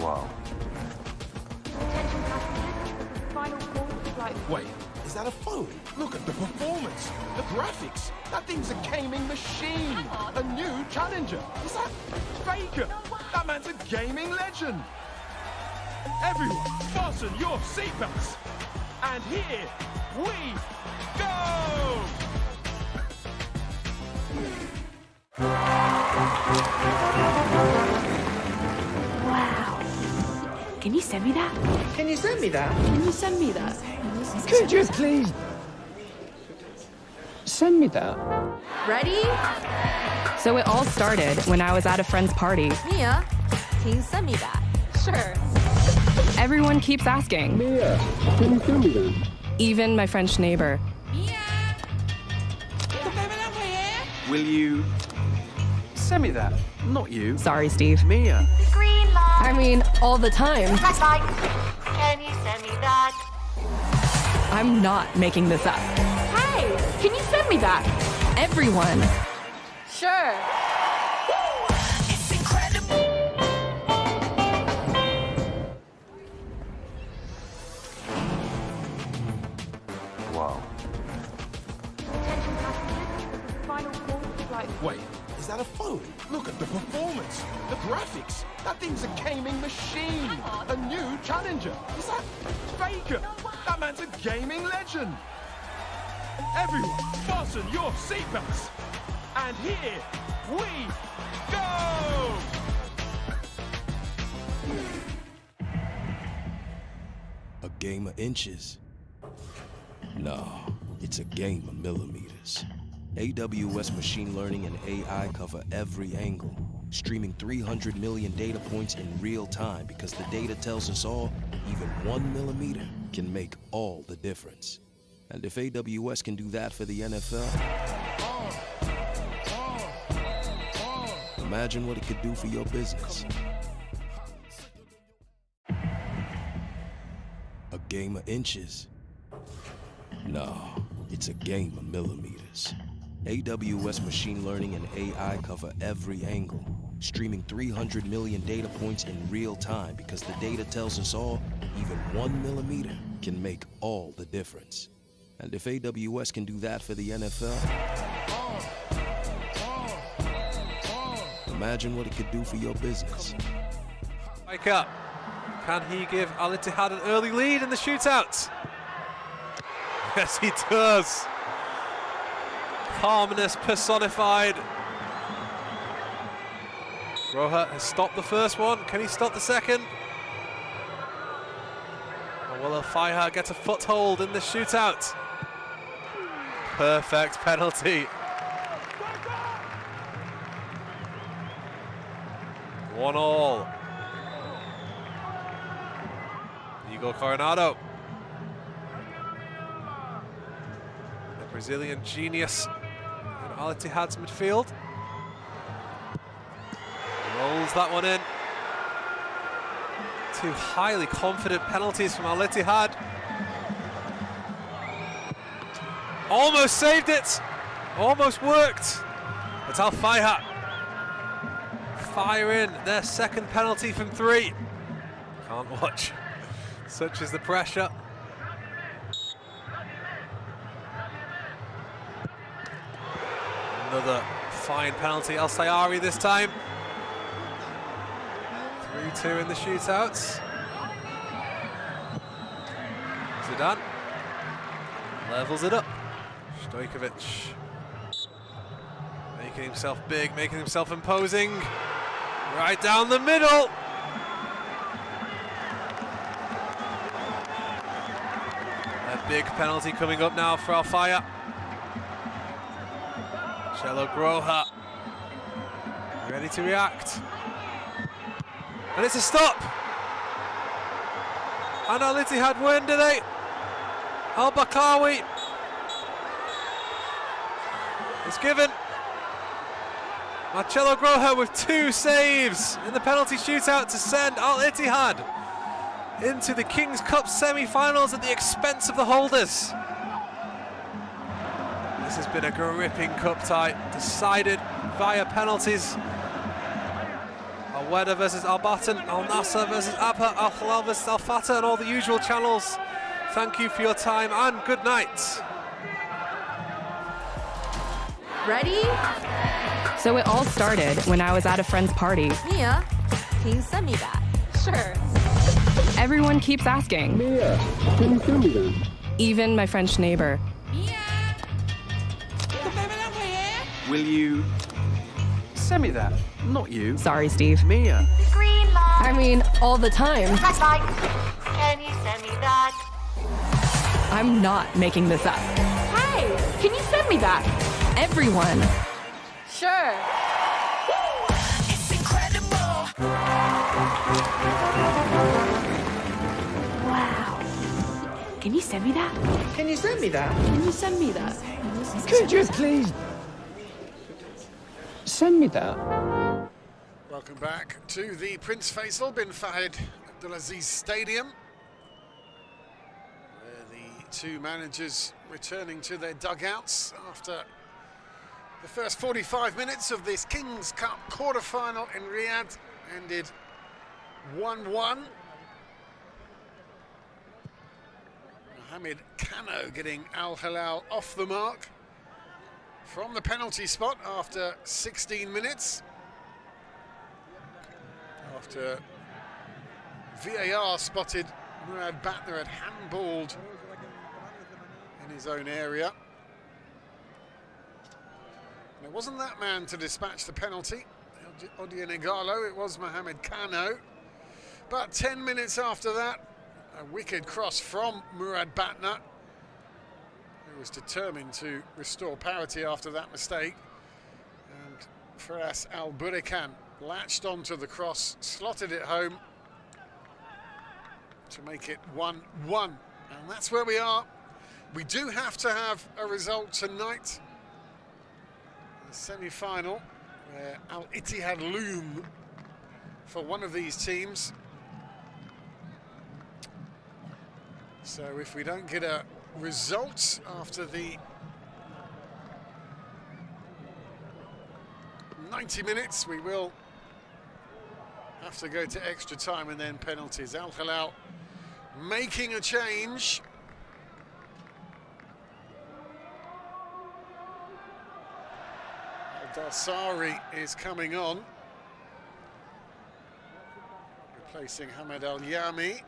[SPEAKER 3] Wow. Wait, is that a phone? Look at the performance, the graphics. That thing's a gaming machine. A new challenger. Is that Faker? That man's a gaming legend. Everyone, fasten your seatbelts. And here we go!
[SPEAKER 4] Wow. Can you send me that?
[SPEAKER 5] Can you send me that?
[SPEAKER 4] Can you send me that?
[SPEAKER 5] Could you please send me that?
[SPEAKER 7] Ready?
[SPEAKER 6] So it all started when I was at a friend's party.
[SPEAKER 7] Mia, can you send me that? Sure.
[SPEAKER 6] Everyone keeps asking,
[SPEAKER 5] Mia, can you send me that?
[SPEAKER 6] even my French neighbor.
[SPEAKER 3] Will you send me that? Not you.
[SPEAKER 6] Sorry, Steve.
[SPEAKER 3] Mia.
[SPEAKER 7] Green light.
[SPEAKER 6] I mean, all the time.
[SPEAKER 7] Red light. Can you send me that?
[SPEAKER 6] I'm not making this up.
[SPEAKER 4] Hey, can you send me that?
[SPEAKER 6] Everyone.
[SPEAKER 7] Sure.
[SPEAKER 3] Wow. Wait, is that a phone? Look at the performance, the graphics. That thing's a gaming machine. A new challenger. Is that Faker? That man's a gaming legend. Everyone, fasten your seatbelts. And here we go!
[SPEAKER 2] A game of inches? No, it's a game of millimeters. AWS machine learning and AI cover every angle, streaming 300 million data points in real time because the data tells us all, even 1 millimeter can make all the difference. And if AWS can do that for the NFL, imagine what it could do for your business. A game of inches? No, it's it's a game of millimeters. AWS machine learning and AI cover every angle, streaming 300 million data points in real time because the data tells us all, even 1 millimeter can make all the difference. And if AWS can do that for the NFL, imagine what it could do for your business.
[SPEAKER 8] Wake up. Can he give Al-Ittihad an early lead in the shootout? Yes, he does. Calmness personified. Groha has stopped the first one. Can he stop the second? Or will Al-Fateh get a foothold in the shootout? Perfect penalty. 1-1. Igor Coronado. The Brazilian genius in Al-Ittihad's midfield. Rolls that one in. Two highly confident penalties from Al-Ittihad. Almost saved it. Almost worked. But Al-Fateh fire in their second penalty from 3. Can't watch. Such is the pressure. Another fine penalty, El Sayari this time. 3-2 in the shootouts. Zidane levels it up. Stojkovic making himself big, making himself imposing. Right down the middle. A big penalty coming up now for Al-Fateh. Chelo Groha ready to react. And it's a stop. And Al-Ittihad win, do they? Al-Bakawi is given. Marcelo Groha with 2 saves in the penalty shootout to send Al-Ittihad into the King's Cup semi-finals at the expense of the holders. This has been a gripping cup tie, decided via penalties. Al-Weda versus Al-Batten, Al-Nassr versus Abha, Al-Hilal versus Al-Fateh, and all the usual channels. Thank you for your time and good night.
[SPEAKER 4] Ready?
[SPEAKER 6] So it all started when I was at a friend's party.
[SPEAKER 4] Mia, can you send me that? Sure.
[SPEAKER 6] Everyone keeps asking.
[SPEAKER 5] Mia, can you send me that?
[SPEAKER 6] Even my French neighbor.
[SPEAKER 3] Will you send me that? Not you.
[SPEAKER 6] Sorry, Steve.
[SPEAKER 3] Mia.
[SPEAKER 7] Green light.
[SPEAKER 6] I mean, all the time.
[SPEAKER 7] Red light. Can you send me that?
[SPEAKER 6] I'm not making this up.
[SPEAKER 4] Hey, can you send me that?
[SPEAKER 6] Everyone.
[SPEAKER 4] Sure.
[SPEAKER 9] Wow. Can you send me that?
[SPEAKER 5] Can you send me that?
[SPEAKER 9] Can you send me that?
[SPEAKER 5] Could you please send me that?
[SPEAKER 1] Welcome back to the Prince Faisal bin Fahd Abdulaziz Stadium, where the two managers returning to their dugouts after the first 45 minutes of this King's Cup quarter-final in Riyadh ended 1-1. Mohamed Kano getting Al-Hilal off the mark from the penalty spot after 16 minutes. After VAR spotted Murad Batner had handballed in his own area. And it wasn't that man to dispatch the penalty, Odion Igalo, it was Mohamed Kano. But 10 minutes after that, a wicked cross from Murad Batner, who was determined to restore parity after that mistake. And Faras Al-Burikan latched onto the cross, slotted it home to make it 1-1. And that's where we are. We do have to have a result tonight. The semi-final, where Al-Ittihad loom for one of these teams. So if we don't get a result after the 90 minutes. We will have to go to extra time and then penalties. Al-Hilal making a change. Al-Dawsari is coming on, replacing Hamad Al-Yami.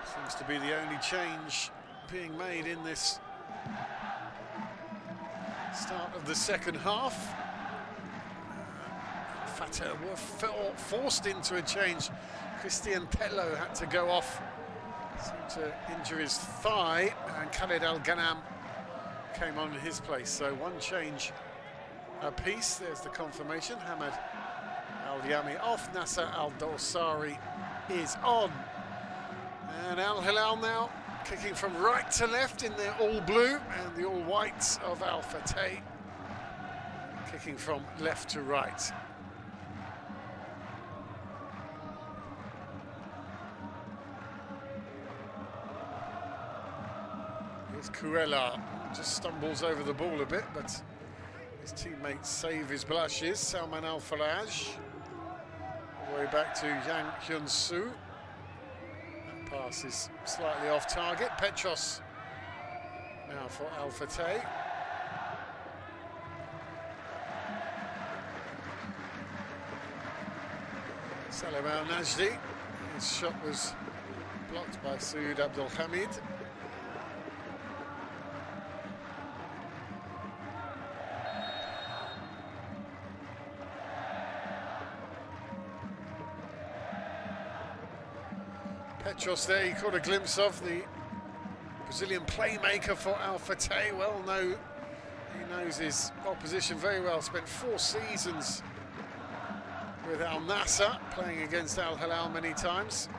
[SPEAKER 1] Seems to be the only change being made in this start of the second half. Al-Fateh were forced into a change. Christian Tello had to go off, seemed to injure his thigh, and Khalid Al-Ghanam came on in his place. So one change apiece. There's the confirmation. Hamad Al-Yami off, Nasser Al-Dawsari is on. And Al-Hilal now kicking from right to left in their all blue, and the all whites of Al-Fateh kicking from left to right. Here's Kurela, just stumbles over the ball a bit, but his teammates save his blushes. Salman Al-Faraj, all the way back to Yang Hyun-soo. Pass is slightly off target. Petros now for Al-Fateh. Salim Al-Najdi. His shot was blocked by Saud Abdul Hamid. Petros there, he caught a glimpse of the Brazilian playmaker for Al-Fateh. Well, he knows his opposition very well. Spent 4 seasons with Al Nassr, playing against Al-Hilal many times.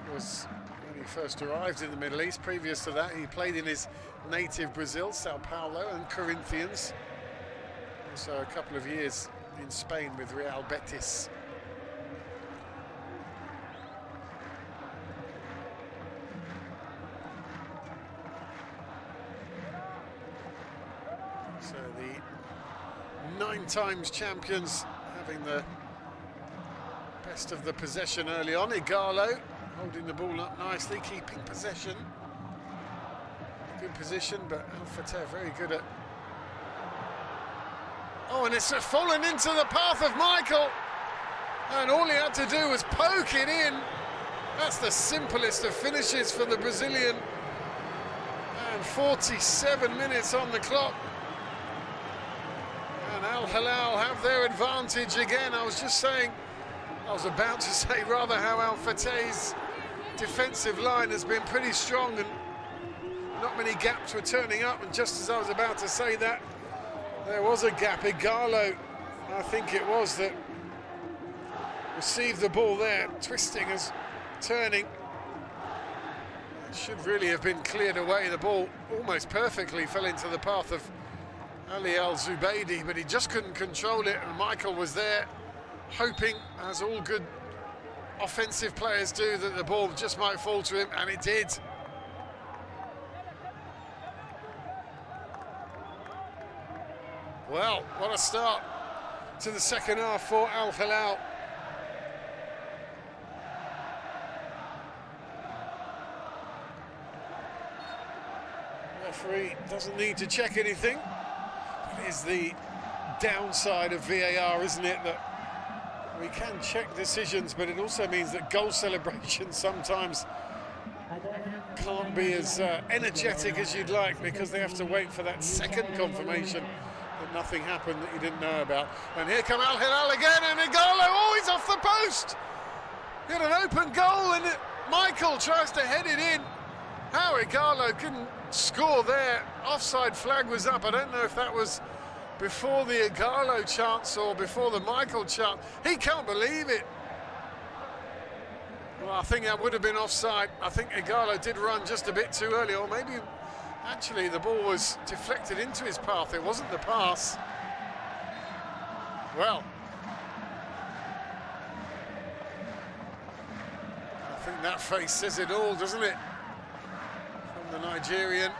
[SPEAKER 1] That was when he first arrived in the Middle East. Previous to that, he played in his native Brazil, Sao Paulo and Corinthians. Also a couple of years in Spain with Real Betis. So the 9 times champions having the best of the possession early on. Igalo holding the ball up nicely, keeping possession. Good position, but Al-Fateh very good at... Oh, and it's fallen into the path of Michael. And all he had to do was poke it in. That's the simplest of finishes for the Brazilian. And 47 minutes on the clock. And Al-Hilal have their advantage again. I was about to say rather how Al-Fateh's defensive line has been pretty strong and not many gaps were turning up, and just as I was about to say that, there was a gap. Igalo, I think it was, that received the ball there, twisting as turning. It should really have been cleared away. The ball almost perfectly fell into the path of Ali Al-Zubaydi, but he just couldn't control it, and Michael was there hoping, as all good offensive players do, that the ball just might fall to him, and it did. Well, what a start to the second half for Al-Hilal. Referee doesn't need to check anything. It is the downside of VAR, isn't it, that we can check decisions, but it also means that goal celebrations sometimes can't be as energetic as you'd like, because they have to wait for that second confirmation that nothing happened that you didn't know about. And here come Al-Hilal again, and Igalo, oh, he's off the post! He had an open goal, and Michael tries to head it in. How Igalo couldn't score there. Offside flag was up. I don't know if that was before the Igalo chance or before the Michael chance. He can't believe it. Well, I think that would have been offside. I think Igalo did run just a bit too early, or maybe actually the ball was deflected into his path. It wasn't the pass. Well, I think that face says it all, doesn't it? From the Nigerian.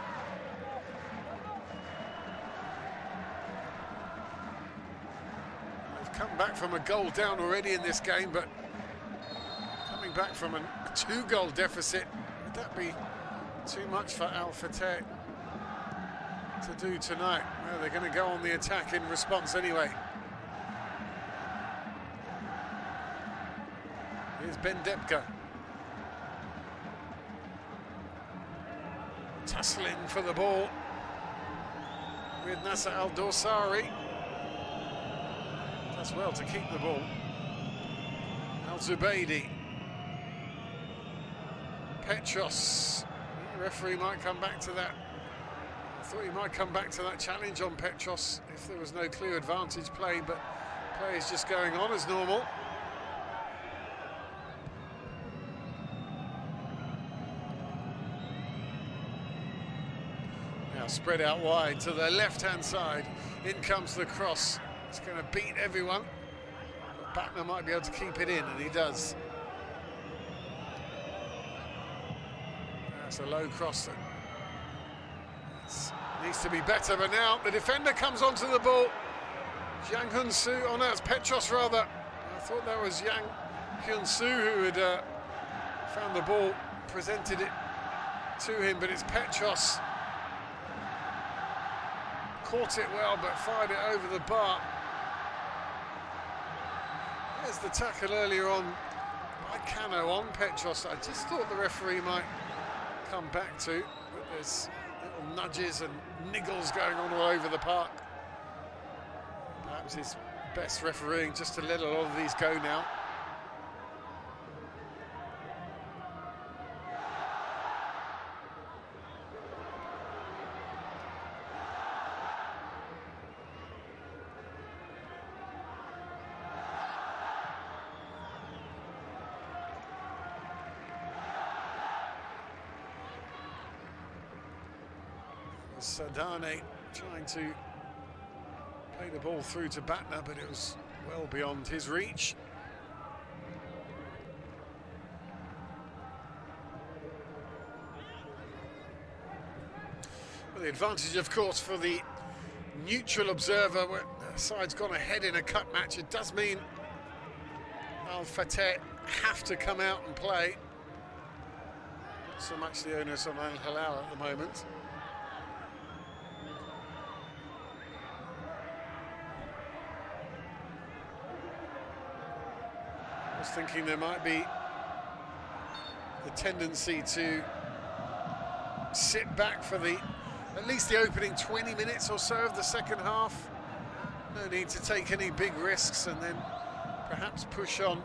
[SPEAKER 1] They've come back from a goal down already in this game, but coming back from a 2-goal deficit, would that be too much for Al-Fateh to do tonight? Well, they're going to go on the attack in response anyway. Here's Ben Depka. Tussling for the ball with Nasser Al-Dosari. Does well to keep the ball. Al-Zubaydi. Petros. The referee might come back to that. I thought he might come back to that challenge on Petros if there was no clear advantage played, but play is just going on as normal. Now spread out wide to the left-hand side. In comes the cross. It's going to beat everyone. But Batner might be able to keep it in, and he does. That's a low cross that needs to be better, but now the defender comes onto the ball. Yang Hyun-soo, oh no, it's Petros rather. I thought that was Yang Hyun-soo who had found the ball, presented it to him, but it's Petros. Caught it well, but fired it over the bar. There's the tackle earlier on by Cano on Petros. I just thought the referee might come back to, but there's little nudges and niggles going on all over the park. Perhaps his best refereeing just to let a lot of these go now. Sadane trying to play the ball through to Batner, but it was well beyond his reach. Well, the advantage, of course, for the neutral observer, where the side's gone ahead in a cup match, it does mean Al-Fateh have to come out and play. Not so much the onus on Al-Hilal at the moment. Thinking there might be the tendency to sit back for at least the opening 20 minutes or so of the second half. No need to take any big risks, and then perhaps push on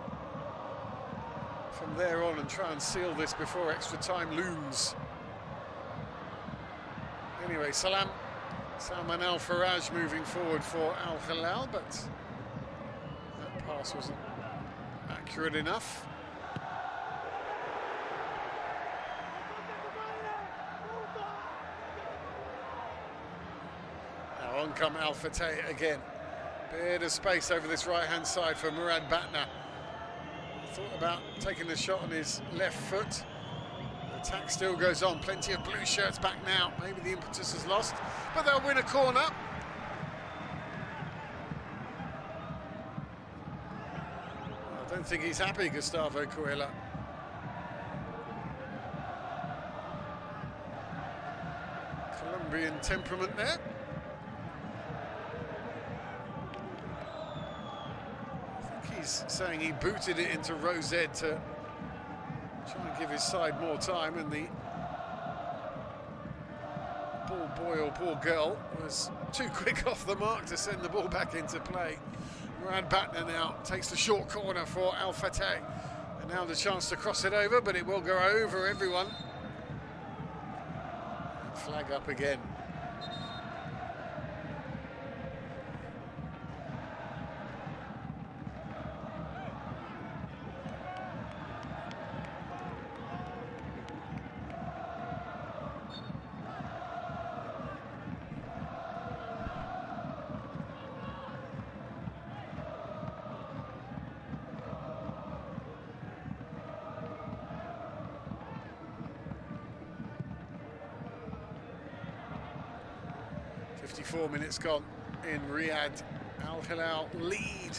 [SPEAKER 1] from there on and try and seal this before extra time looms. Anyway, Salman Al-Faraj moving forward for Al-Hilal, but that pass wasn't accurate enough. Now on come Al-Fateh again. Bit of space over this right-hand side for Murad Batner. Thought about taking the shot on his left foot. The attack still goes on. Plenty of blue shirts back now. Maybe the impetus is lost, but they'll win a corner. I don't think he's happy, Gustavo Coelho. Colombian temperament there. I think he's saying he booted it into Rosed to try and give his side more time, and the ball boy or poor girl was too quick off the mark to send the ball back into play. Murad Batner now takes the short corner for Al-Fateh, and now the chance to cross it over, but it will go over everyone. Flag up again. 54 minutes gone in Riyadh. Al-Hilal lead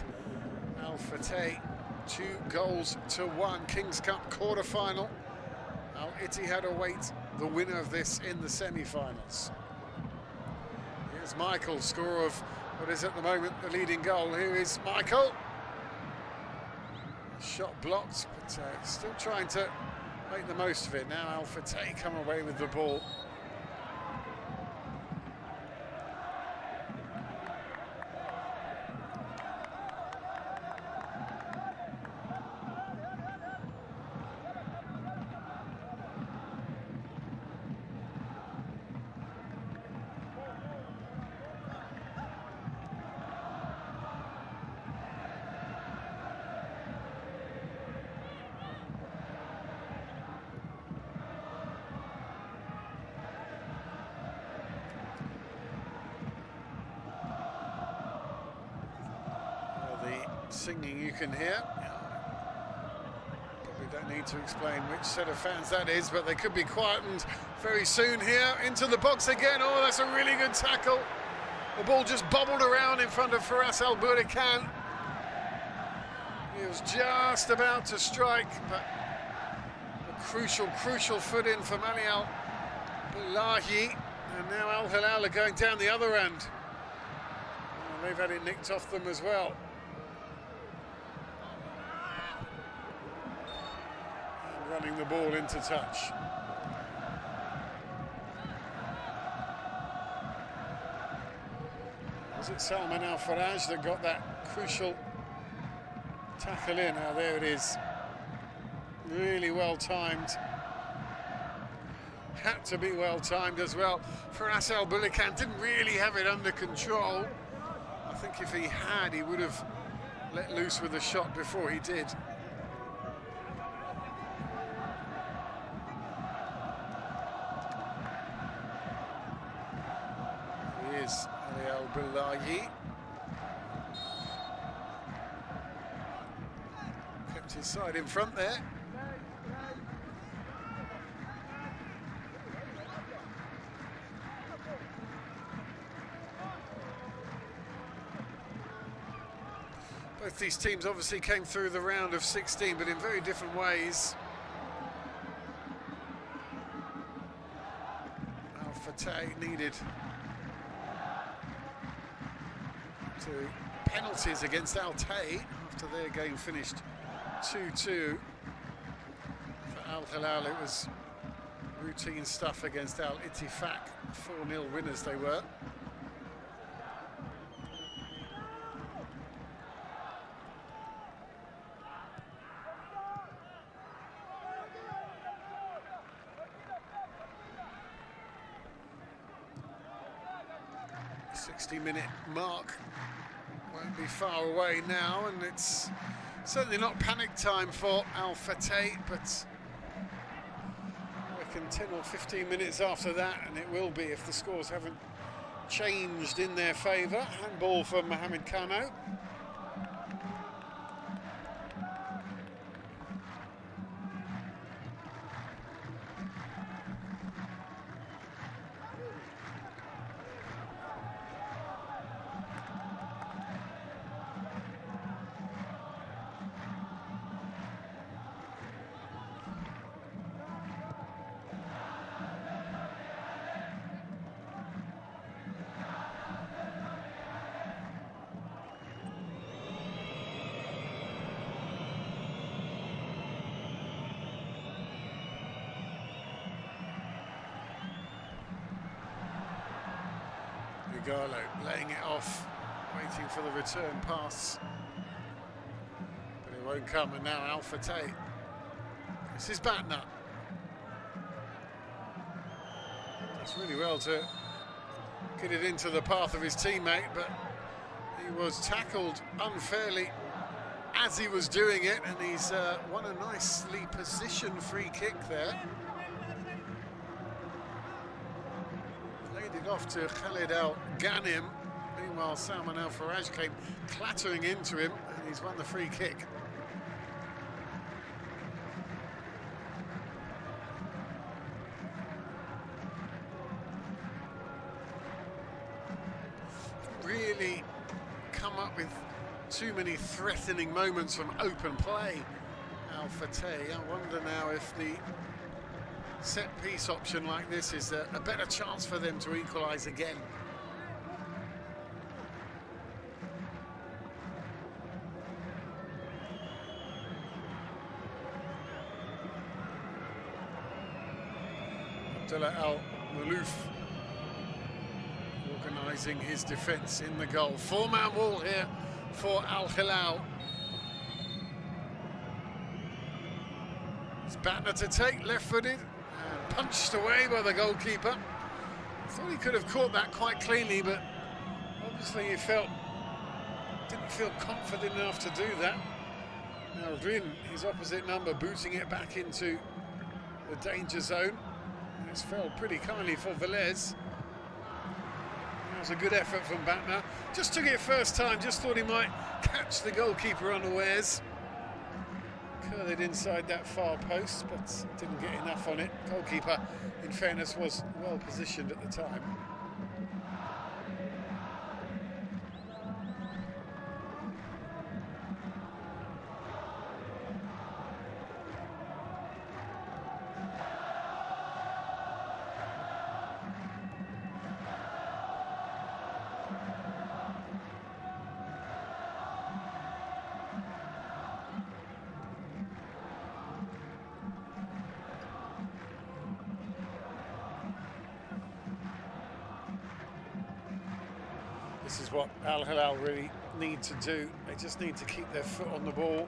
[SPEAKER 1] Al-Fateh 2-1. Kings Cup quarter-final. Al-Ittihad await the winner of this in the semi-finals. Here's Michael, scorer of what is at the moment the leading goal. Here is Michael. Shot blocked, but still trying to make the most of it. Now Al-Fateh come away with the ball. Singing you can hear. Probably don't need to explain which set of fans that is, but they could be quietened very soon here. Into the box again. Oh, that's a really good tackle. The ball just bobbled around in front of Firas Al-Burkan. He was just about to strike, but a crucial foot in from Ali Al-Bilahi. And now Al-Hilal are going down the other end. Oh, they've had it nicked off them as well. Running the ball into touch. Was it Salman Al-Faraj that got that crucial tackle in? Now there it is. Really well timed. Had to be well timed as well. Firas Al-Burkan didn't really have it under control. I think if he had, he would have let loose with a shot before he did. Ali Al-Bilahi kept his side in front there. Both these teams obviously came through the round of 16, but in very different ways. Al-Fateh needed to penalties against Al-Tay after their game finished 2-2. For Al-Hilal, it was routine stuff against Al-Ittifaq. 4-0 winners they were. The 60-minute mark won't be far away now, and it's certainly not panic time for Al-Fateh, but I reckon 10 or 15 minutes after that, and it will be if the scores haven't changed in their favour. Handball for Mohamed Kano. Garlo laying it off, waiting for the return pass, but it won't come. And now Al-Fateh, this is Batna. Does really well to get it into the path of his teammate, but he was tackled unfairly as he was doing it, and he's won a nicely positioned free kick there. Off to Khalid Al-Ghanim. Meanwhile, Salman Al-Faraj came clattering into him, and he's won the free kick. really come up with too many threatening moments from open play. Al-Fateh, I wonder now if the set-piece option like this is a better chance for them to equalise again. Abdullah Al-Malouf organising his defence in the goal. Four-man wall here for Al-Hilal. It's Batner to take, left-footed, and punched away by the goalkeeper. Thought he could have caught that quite cleanly, but obviously he didn't feel confident enough to do that. Now Rin, his opposite number, booting it back into the danger zone. It's fell pretty kindly for Velez. That was a good effort from Batner. Just took it first time, just thought he might catch the goalkeeper unawares. Curled inside that far post, but didn't get enough on it. Goalkeeper, in fairness, was well positioned at the time. This is what Al-Hilal really need to do. They just need to keep their foot on the ball.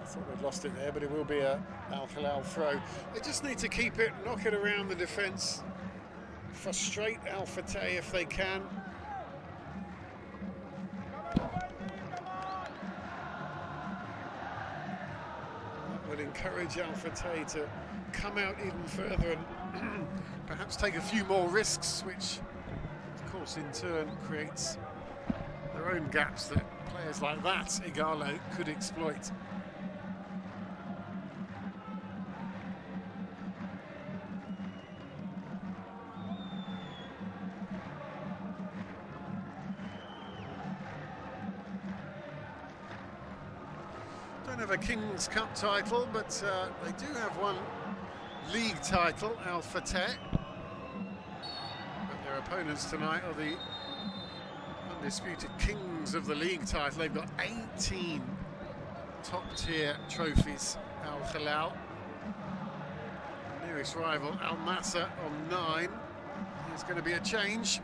[SPEAKER 1] I thought they'd lost it there, but it will be a Al-Hilal throw. They just need to keep it, knock it around the defence, frustrate Al-Fateh if they can. That would encourage Al-Fateh to come out even further and perhaps take a few more risks, which in turn creates their own gaps that players like that, Igalo, could exploit. Don't have a King's Cup title, but they do have one league title, Al-Fateh. Opponents tonight are the undisputed kings of the league title. They've got 18 top-tier trophies, Al-Hilal. Nearest rival, Al-Massa, on 9. There's going to be a change.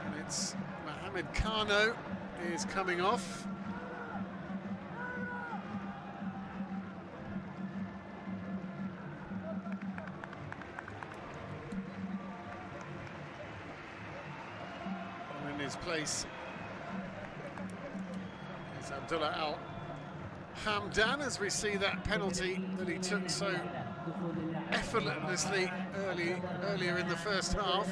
[SPEAKER 1] And it's Mohamed Kano is coming off. His place is Abdullah Al-Hamdan, as we see that penalty that he took so effortlessly earlier in the first half.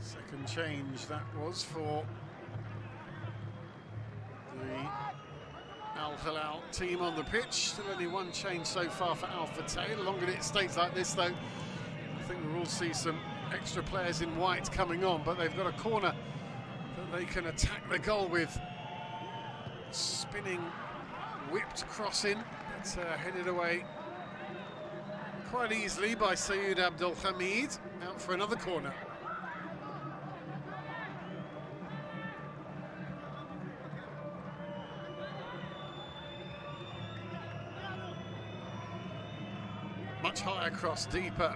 [SPEAKER 1] Second change that was for the Al-Hilal team on the pitch. Still only one change so far for Al-Fateh. The longer it stays like this, though, I think we will see some extra players in white coming on, but they've got a corner that they can attack the goal with. Spinning, whipped crossing, but headed away quite easily by Saeed Abdul Hamid, out for another corner. Much higher cross, deeper.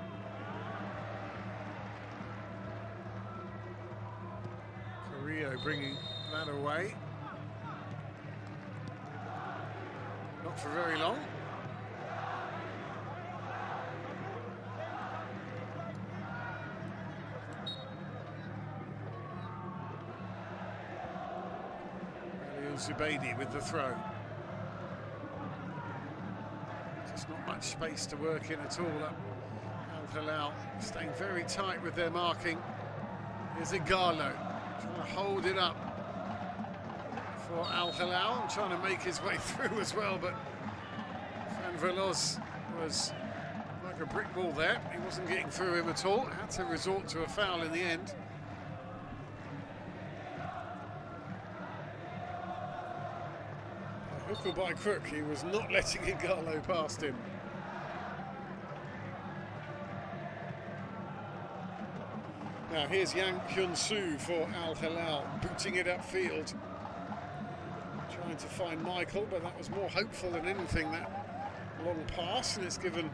[SPEAKER 1] Carrillo bringing that away. Not for very long. Ali Zubaydi with the throw. much space to work in at all. Al-Hilal staying very tight with their marking. Here's Igalo trying to hold it up for Al-Hilal and trying to make his way through as well, but Van Veloz was like a brick wall there. He wasn't getting through him at all. Had to resort to a foul in the end. By hook or by crook, he was not letting Igalo past him. Now here's Yang Hyun-soo for Al-Hilal, booting it upfield. Trying to find Michael, but that was more hopeful than anything, that long pass, and it's given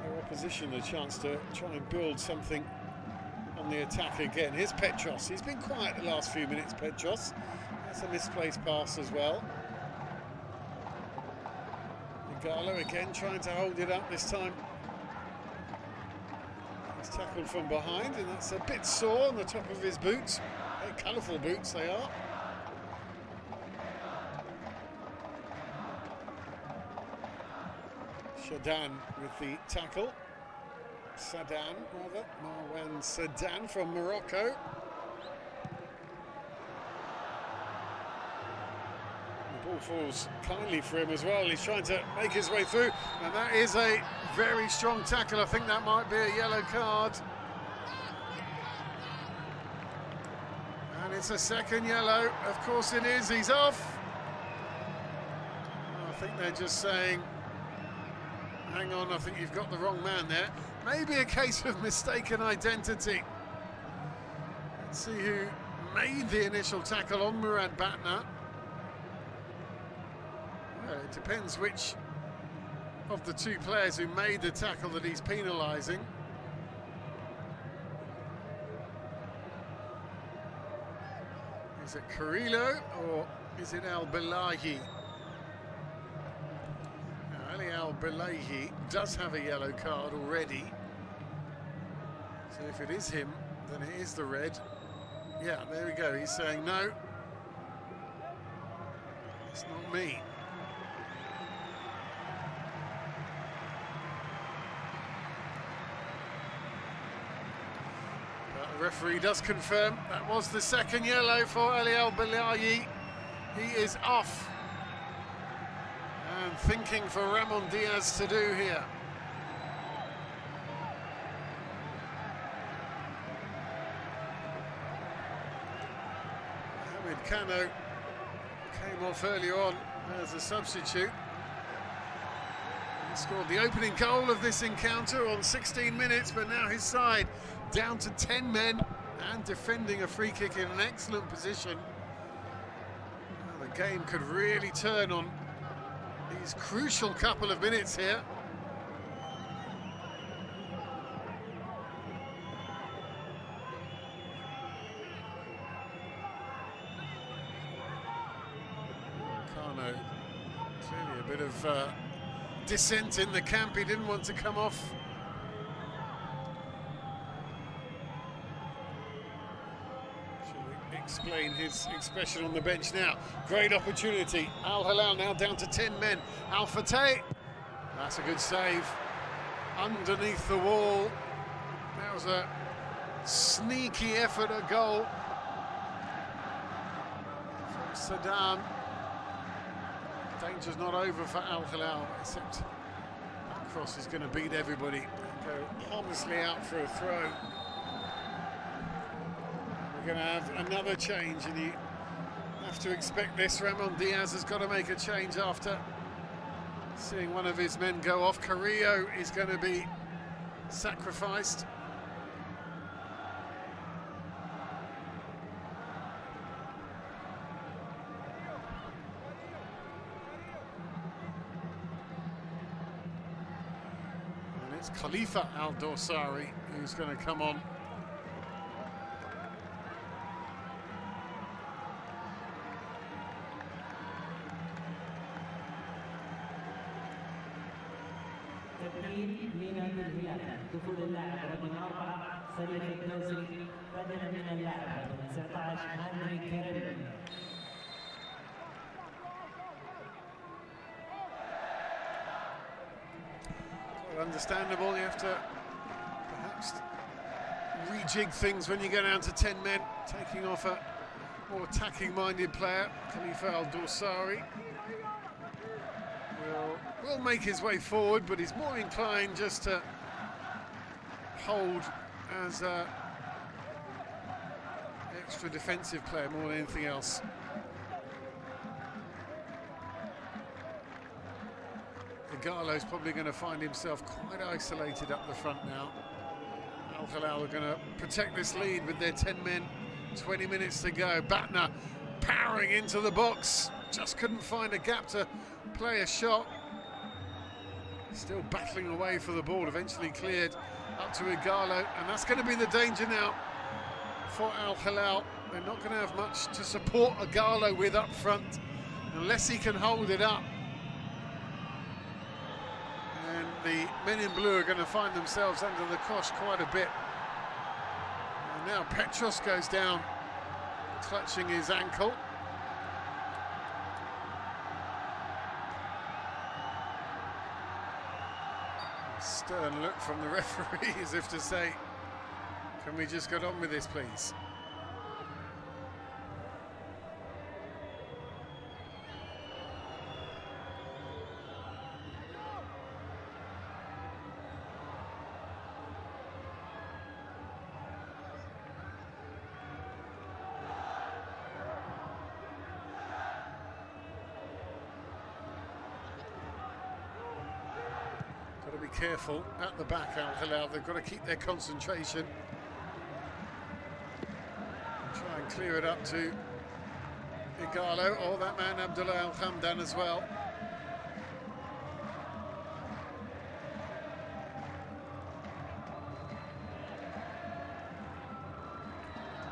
[SPEAKER 1] their opposition a chance to try and build something on the attack again. Here's Petros. He's been quiet the last few minutes, Petros. That's a misplaced pass as well. Igalo again trying to hold it up this time. He's tackled from behind, and that's a bit sore on the top of his boots. Very colourful boots they are. Shadan with the tackle. Sadan, rather. Marwan Sadan from Morocco. The ball falls kindly for him as well. He's trying to make his way through, and that is a very strong tackle. I think that might be a yellow card. And it's a second yellow. Of course it is. He's off. I think they're just saying, hang on, I think you've got the wrong man there. Maybe a case of mistaken identity. Let's see who made the initial tackle on Murad Batna. Well, it depends which of the two players who made the tackle that he's penalising. Is it Carrillo or is it Al-Belahi? Ali Al-Belahi does have a yellow card already. So if it is him, then it is the red. Yeah, there we go. He's saying, no, it's not me. But the referee does confirm that was the second yellow for Ali Al-Belahi. He is off. And thinking for Ramon Diaz to do here. Hamid Kano came off earlier on as a substitute. He scored the opening goal of this encounter on 16 minutes, but now his side down to 10 men and defending a free kick in an excellent position. Well, the game could really turn on these crucial couple of minutes here. Kano, clearly a bit of dissent in the camp. He didn't want to come off. Explain his expression on the bench now. Great opportunity. Al-Hilal now down to 10 men. Al-Fateh, that's a good save. Underneath the wall. That was a sneaky effort at goal from Saddam. Danger's not over for Al-Hilal, except that cross is going to beat everybody and go harmlessly out for a throw. Going to have another change, and you have to expect this. Ramon Diaz has got to make a change after seeing one of his men go off. Carrillo is going to be sacrificed. And it's Khalifa Al-Dosari who's going to come on.
[SPEAKER 10] دخول اللاعب رقم 4 صريح الدوسري بدلا من اللاعب رقم 19 هنري كيرل.
[SPEAKER 1] But understandable, you have to perhaps rejig things when you go down to 10 men, taking off a more attacking-minded player. Khalifa Al-Dorsari will make his way forward, but he's more inclined just to hold as an extra defensive player more than anything else. Igalo's probably going to find himself quite isolated up the front now. Al-Hilal are going to protect this lead with their 10 men, 20 minutes to go. Batna powering into the box, just couldn't find a gap to play a shot. Still battling away for the ball, eventually cleared up to Igalo, and that's going to be the danger now for Al-Hilal. They're not going to have much to support Igalo with up front unless he can hold it up. And the men in blue are going to find themselves under the cosh quite a bit. And now Petros goes down, clutching his ankle. Stern look from the referee as if to say, can we just get on with this, please? Got to be careful at the back, Al-Hilal. They've got to keep their concentration. Try and clear it up to Igalo, or that man Abdullah Al-Hamdan as well.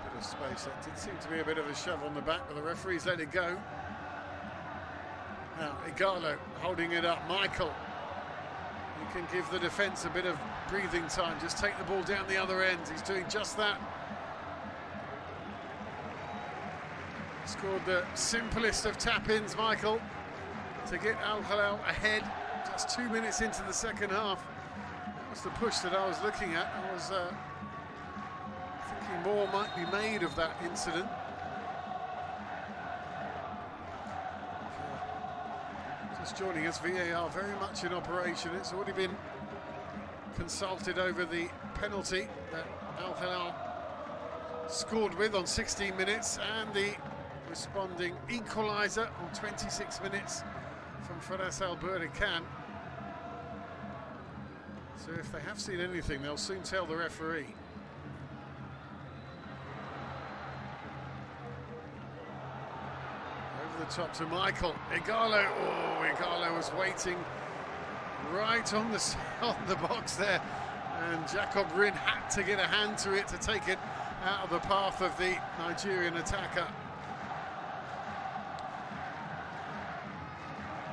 [SPEAKER 1] Bit of space. That did seem to be a bit of a shove on the back, but the referee's let it go. Now Igalo holding it up. Michael. You can give the defence a bit of breathing time. Just take the ball down the other end. He's doing just that. Scored the simplest of tap-ins, Michael, to get Al-Hilal ahead just 2 minutes into the second half. That was the push that I was looking at. I was thinking more might be made of that incident. Just joining us, VAR very much in operation. It's already been consulted over the penalty that Al-Hilal scored with on 16 minutes and the responding equaliser on 26 minutes from Faras Al-Burdikan. So if they have seen anything, they'll soon tell the referee. Over the top to Michael. Igalo. Oh, Igalo was waiting right on the box there, and Jacob Rin had to get a hand to it to take it out of the path of the Nigerian attacker.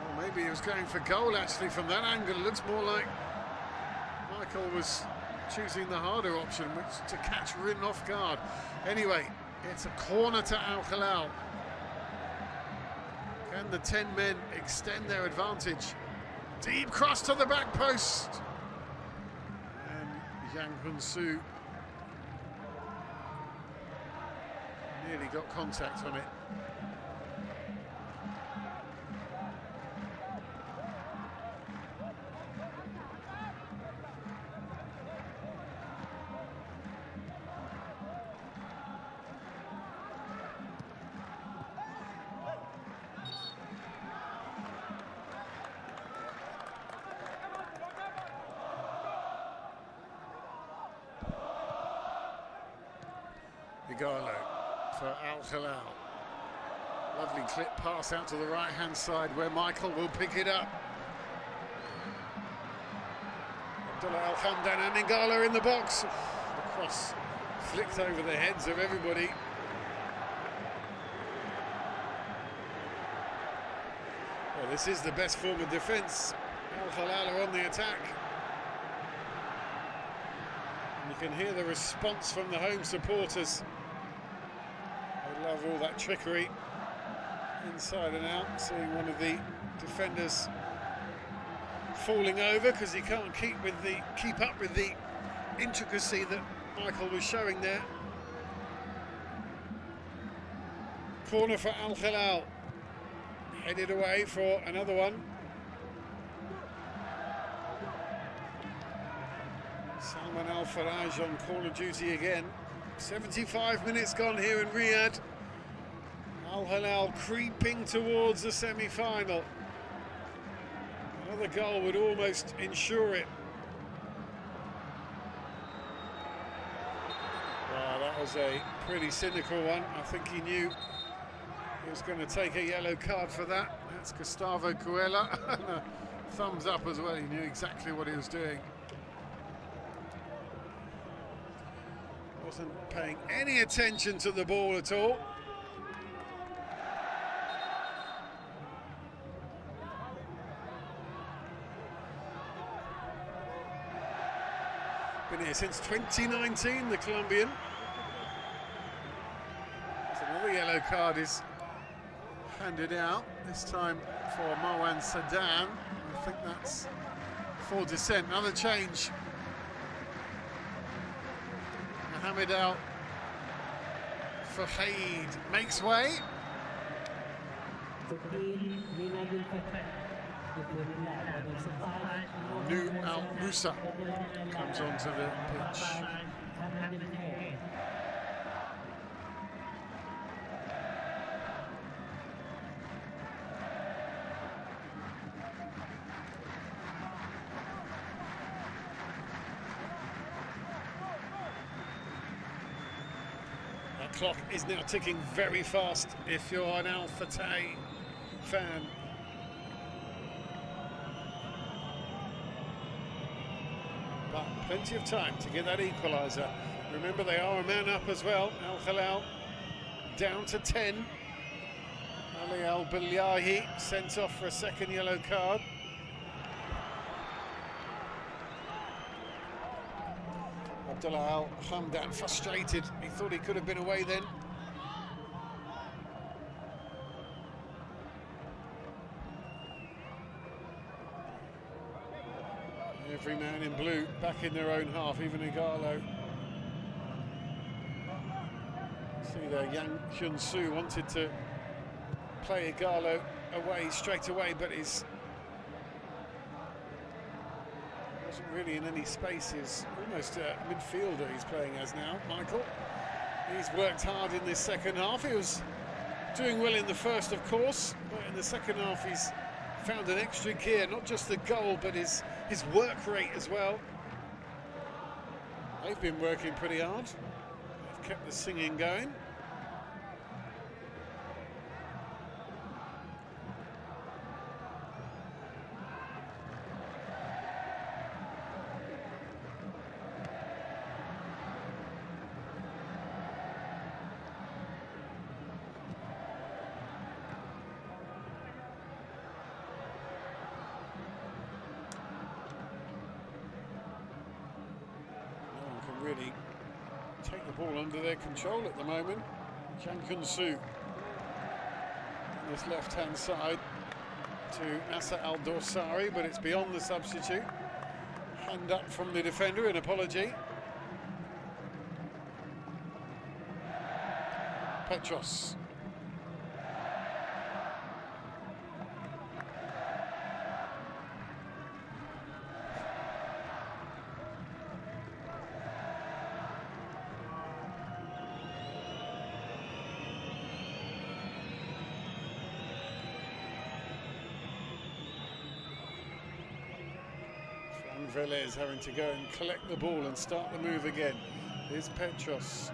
[SPEAKER 1] Or maybe he was going for goal actually from that angle. It looks more like Michael was choosing the harder option, which to catch Rin off guard. Anyway, it's a corner to Al-Hilal. Can the 10 men extend their advantage? Deep cross to the back post. And Yang Hun-Soo nearly got contact on it. Igalo for Al-Hilal. Lovely clip pass out to the right-hand side where Michael will pick it up. Abdullah Al-Hamdan and Igalo in the box. The cross flicked over the heads of everybody. Well, this is the best form of defence. Al-Hilal are on the attack. And you can hear the response from the home supporters. They love all that trickery inside and out, seeing one of the defenders falling over because he can't keep up with the intricacy that Michael was showing there. Corner for Al-Hilal, headed away for another one. Salman Al-Faraj on corner duty again. 75 minutes gone here in Riyadh. Al-Hilal creeping towards the semi-final. Another goal would almost ensure it. Wow, that was a pretty cynical one. I think he knew he was going to take a yellow card for that. That's Gustavo Cuella. Thumbs up as well. He knew exactly what he was doing. Wasn't paying any attention to the ball at all. Been here since 2019, the Colombian. So another yellow card is handed out, this time for Marwan Sadan. I think that's for dissent. Another change. Mohamed Al-Fateh makes way. New Al-Musa comes onto the pitch. That clock is now ticking very fast if you're an Al-Fateh fan. But plenty of time to get that equaliser. Remember, they are a man up as well. Al-Hilal down to 10. Ali Al-Bilyahi sent off for a second yellow card. Abdullah Al-Hamdan frustrated. He thought he could have been away then. Every man in blue back in their own half, even Igalo. See there, Yang Hyun-soo wanted to play Igalo away straight away, but wasn't really in any spaces. Almost a midfielder he's playing as now, Michael. He's worked hard in this second half. He was doing well in the first, of course, but in the second half he's found an extra gear, not just the goal, but his work rate as well. They've been working pretty hard. They've kept the singing going. Really take the ball under their control at the moment. Yang Hyun-soo on this left-hand side to Nasser Al-Dorsari, but it's beyond the substitute. Hand up from the defender, an apology. Petros. Velez having to go and collect the ball and start the move again. Here's Petros.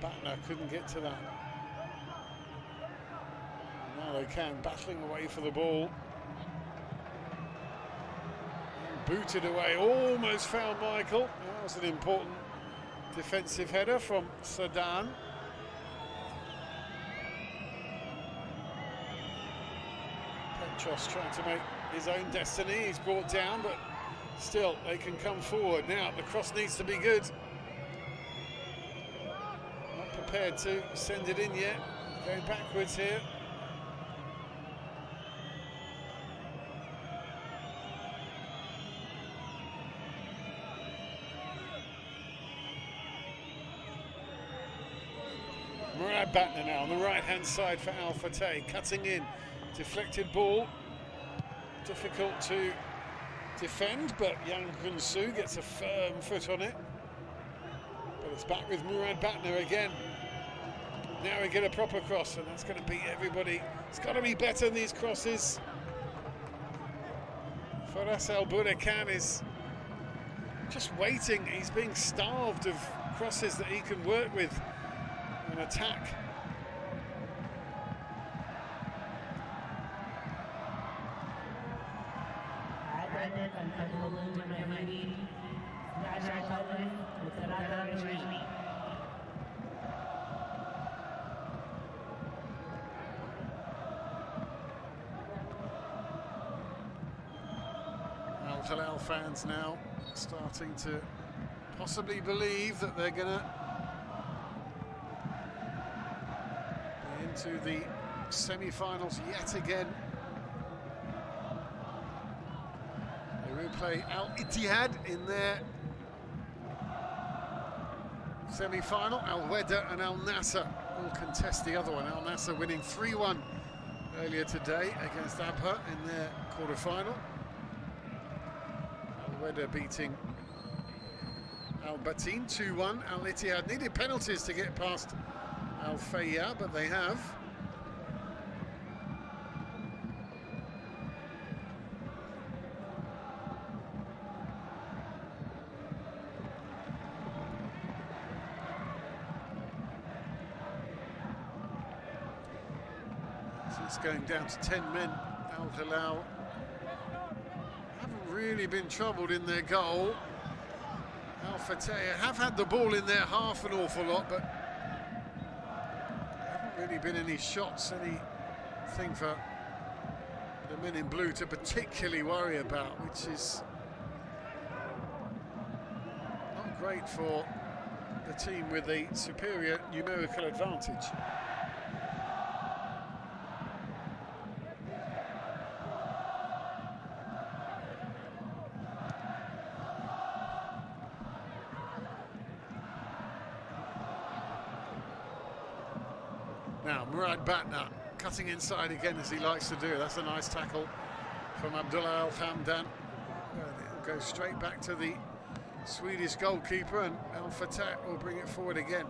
[SPEAKER 1] Batner couldn't get to that. And now they can, battling away for the ball. And booted away, almost found Michael. That was an important defensive header from Sadan. Petros trying to make his own destiny. He's brought down, but still they can come forward. Now the cross needs to be good. Not prepared to send it in yet. Going backwards here. Murad Batner now on the right-hand side for Al-Fateh, cutting in, deflected ball, difficult to defend, but Yang Gun-Soo gets a firm foot on it. But it's back with Murad Batner again. Now we get a proper cross, and that's going to beat everybody. It's got to be better than these crosses. Faras Al-Burakan is just waiting. He's being starved of crosses that he can work with and attack. Al-Hilal fans now starting to possibly believe that they're going to be into the semi-finals yet again. They will play Al-Ittihad in their semi-final. Al-Weda and Al-Nasser will contest the other one. Al-Nasser winning 3-1 earlier today against Abha in their quarter-final. Al-Weda beating Al-Batin 2-1. Al-Ittihad needed penalties to get past Al-Fayya, but they have. So it's going down to 10 men. Al-Hilal haven't really been troubled in their goal. Al-Fateh have had the ball in their half an awful lot, but haven't really been any shots, anything for the men in blue to particularly worry about, which is not great for the team with the superior numerical advantage. Now, Murad Batner cutting inside again as he likes to do. That's a nice tackle from Abdullah Al-Hamdan. It'll go straight back to the Swedish goalkeeper, and Al-Fateh will bring it forward again.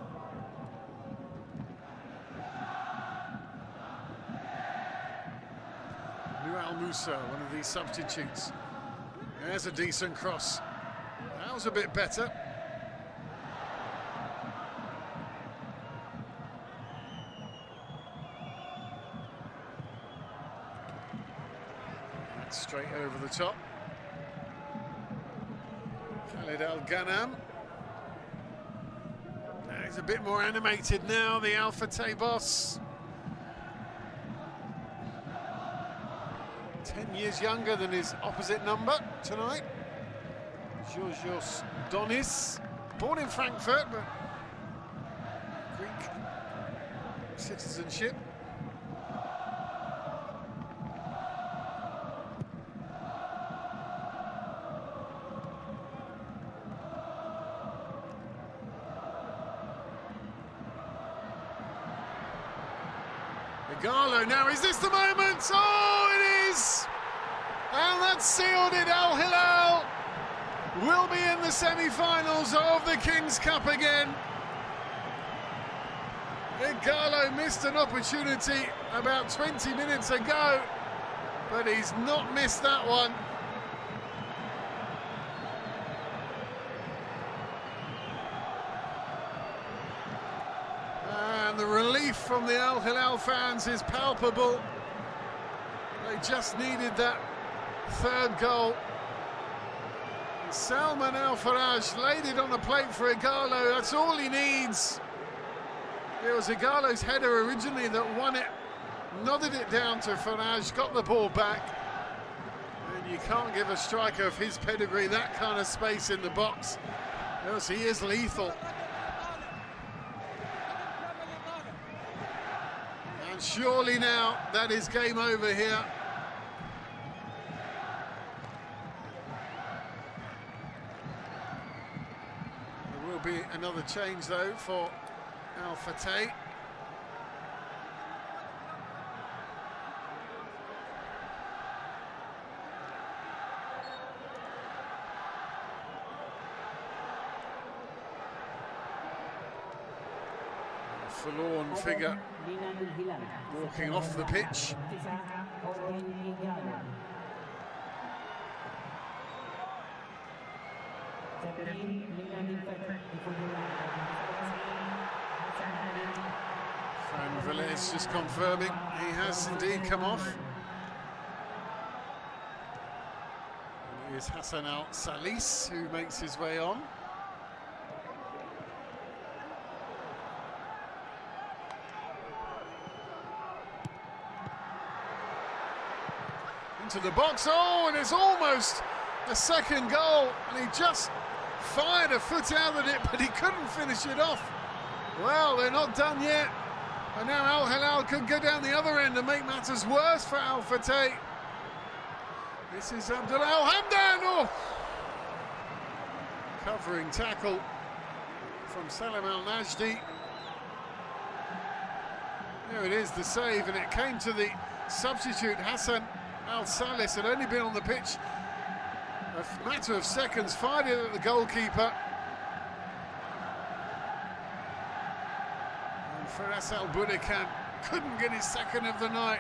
[SPEAKER 1] Nual Musa, one of these substitutes. There's a decent cross. That was a bit better. Straight over the top. Khalid Al-Ghanam. He's a bit more animated now, the Al-Fateh boss. 10 years younger than his opposite number tonight. Georgios Donis, born in Frankfurt, but Greek citizenship. Igalo now, is this the moment? Oh, it is! And that's sealed it. Al-Hilal will be in the semi-finals of the King's Cup again. Igalo missed an opportunity about 20 minutes ago, but he's not missed that one. And the relief from the Al-Hilal fans is palpable. They just needed that third goal. And Salman Al-Faraj laid it on the plate for Igalo. That's all he needs. It was Igalo's header originally that won it, nodded it down to Faraj, got the ball back. And you can't give a striker of his pedigree that kind of space in the box, else he is lethal. And surely now that is game over here. There will be another change though for Al-Fateh. forlorn figure walking off the pitch. Fran Velez just confirming he has indeed come off. And it is Hassan Al-Salis who makes his way on. Into the box, oh, and it's almost a second goal, and he just fired a foot out at it, but he couldn't finish it off. Well, they're not done yet, and now Al-Hilal could go down the other end and make matters worse for Al-Fateh. This is Abdullah Al-Hamdan, oh! Covering tackle from Salam Al-Najdi. There it is, the save, and it came to the substitute. Hassan Al-Salis had only been on the pitch a matter of seconds, fired it at the goalkeeper. And Faras Al-Budikan couldn't get his second of the night.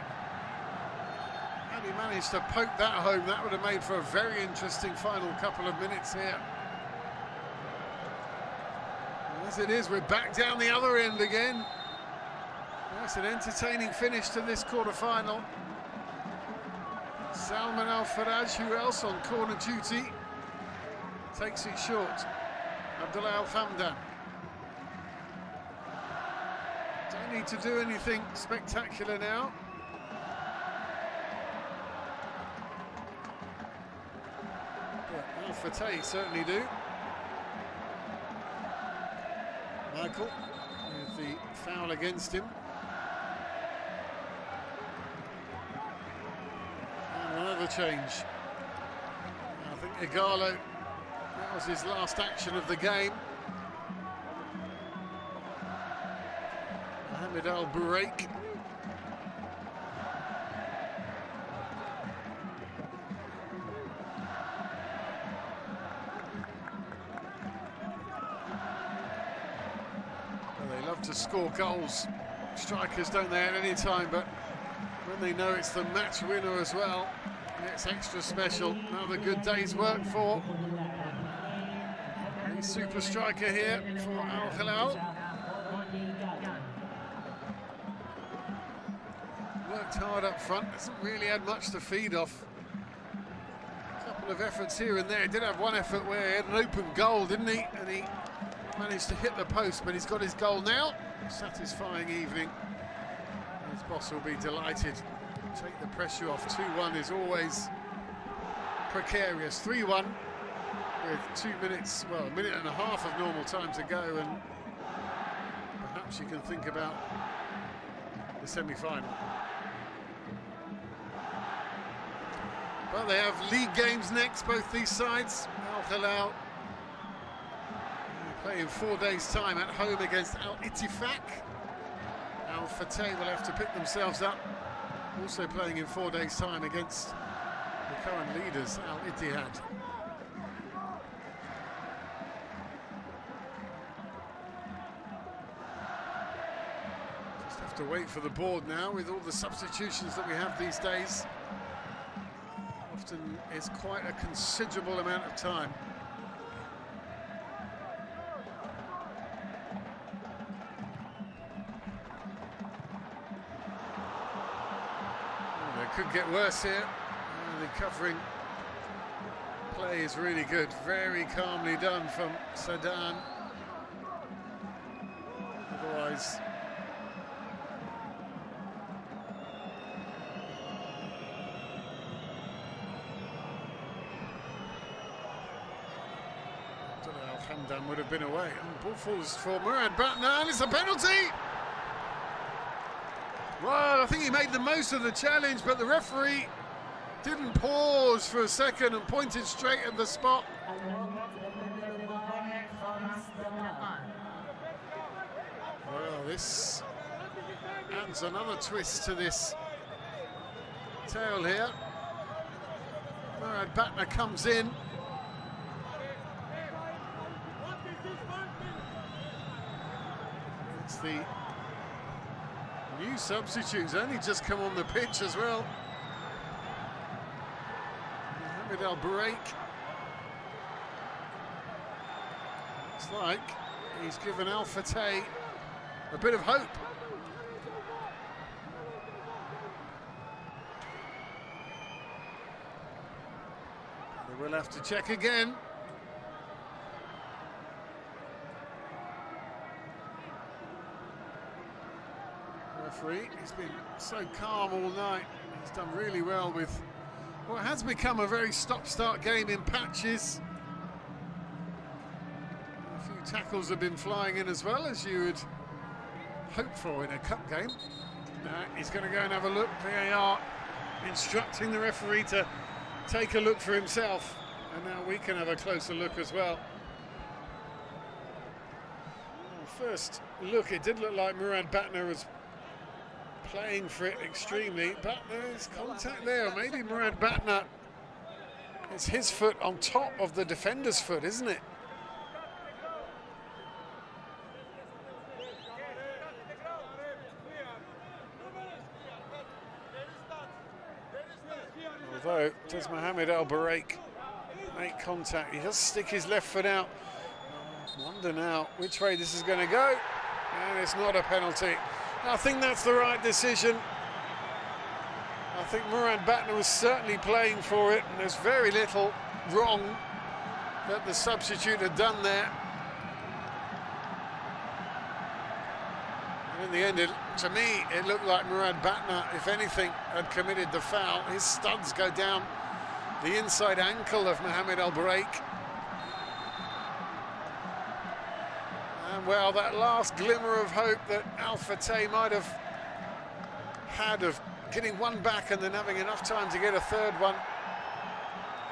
[SPEAKER 1] Had he managed to poke that home, that would have made for a very interesting final couple of minutes here. And as it is, we're back down the other end again. That's an entertaining finish to this quarter-final. Salman Al-Faraj, who else on corner duty, takes it short. Abdullah Al-Hamdan. Don't need to do anything spectacular now. But Al-Fateh certainly do. Michael with the foul against him. Another change. I think Igalo, that was his last action of the game. Mohamed Al-Buraik. Well, they love to score goals, strikers, don't they, at any time, but when they know it's the match winner as well, it's extra special. Another good day's work for the super striker here for Al-Hilal. Worked hard up front, hasn't really had much to feed off. A couple of efforts here and there. He did have one effort where he had an open goal, didn't he? And he managed to hit the post, but he's got his goal now. Satisfying evening. His boss will be delighted. Take the pressure off. 2-1 is always precarious. 3-1 with 2 minutes, well, a minute and a half of normal time to go, and perhaps you can think about the semi-final. Well, they have league games next, both these sides. Al-Hilal play in 4 days' time at home against Al-Ittifaq. Al-Fateh will have to pick themselves up. Also playing in 4 days' time against the current leaders, Al-Ittihad. Just have to wait for the board now with all the substitutions that we have these days. Often it's quite a considerable amount of time. Could get worse here. The covering play is really good. Very calmly done from Sadan. Otherwise, Al-Hamdan would have been away. And ball falls for Murad Batna, and it's a penalty. Well, I think he made the most of the challenge, but the referee didn't pause for a second and pointed straight at the spot. Well, this adds another twist to this tale here. Murad Batna comes in. It's the New substitutes only just come on the pitch as well. Mohamed Al-Fateh. Looks like he's given Al-Fateh a bit of hope. They will have to check again. Referee, he's been so calm all night. He's done really well with what has become a very stop-start game in patches. A few tackles have been flying in as well, as you would hope for in a cup game. He's going to go and have a look. VAR instructing the referee to take a look for himself, and now we can have a closer look as well. First look, it did look like Murad Batna was playing for it extremely, but there's contact there. Maybe Murad Batna, it's his foot on top of the defender's foot, isn't it? Although, does Mohamed Al-Fateh make contact? He does stick his left foot out. Wonder now which way this is going to go, and it's not a penalty. I think that's the right decision. I think Murad Batna was certainly playing for it, and there's very little wrong that the substitute had done there. And in the end, to me, it looked like Murad Batna, if anything, had committed the foul. His studs go down the inside ankle of Mohamed Al-Fateh. And well, that last glimmer of hope that Al-Fateh might have had of getting one back and then having enough time to get a third one,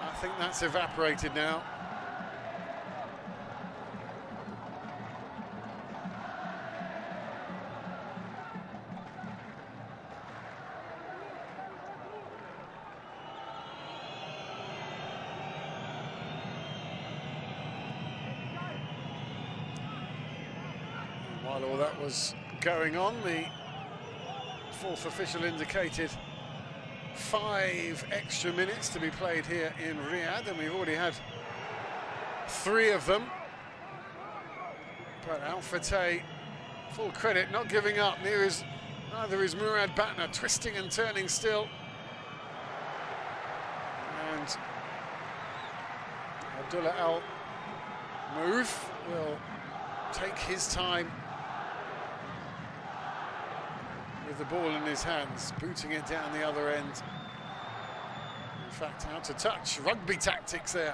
[SPEAKER 1] I think that's evaporated now. While all that was going on, the fourth official indicated 5 extra minutes to be played here in Riyadh, and we've already had 3 of them. But Al-Fateh, full credit, not giving up. Neither is Murad Batna, twisting and turning still. And Abdullah Al-Move will take his time with the ball in his hands, booting it down the other end. In fact, out to touch, rugby tactics there.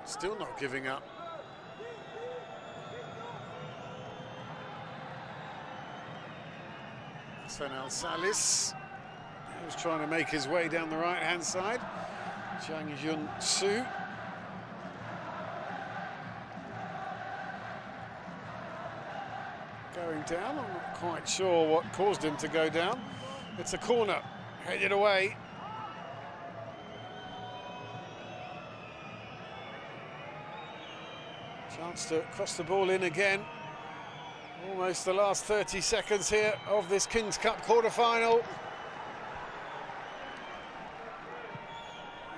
[SPEAKER 1] Still not giving up. Al Salis, he was trying to make his way down the right-hand side. Zhang Yun-Su. Going down, I'm not quite sure what caused him to go down. It's a corner, headed away. Chance to cross the ball in again. Almost the last 30 seconds here of this Kings Cup quarter-final. It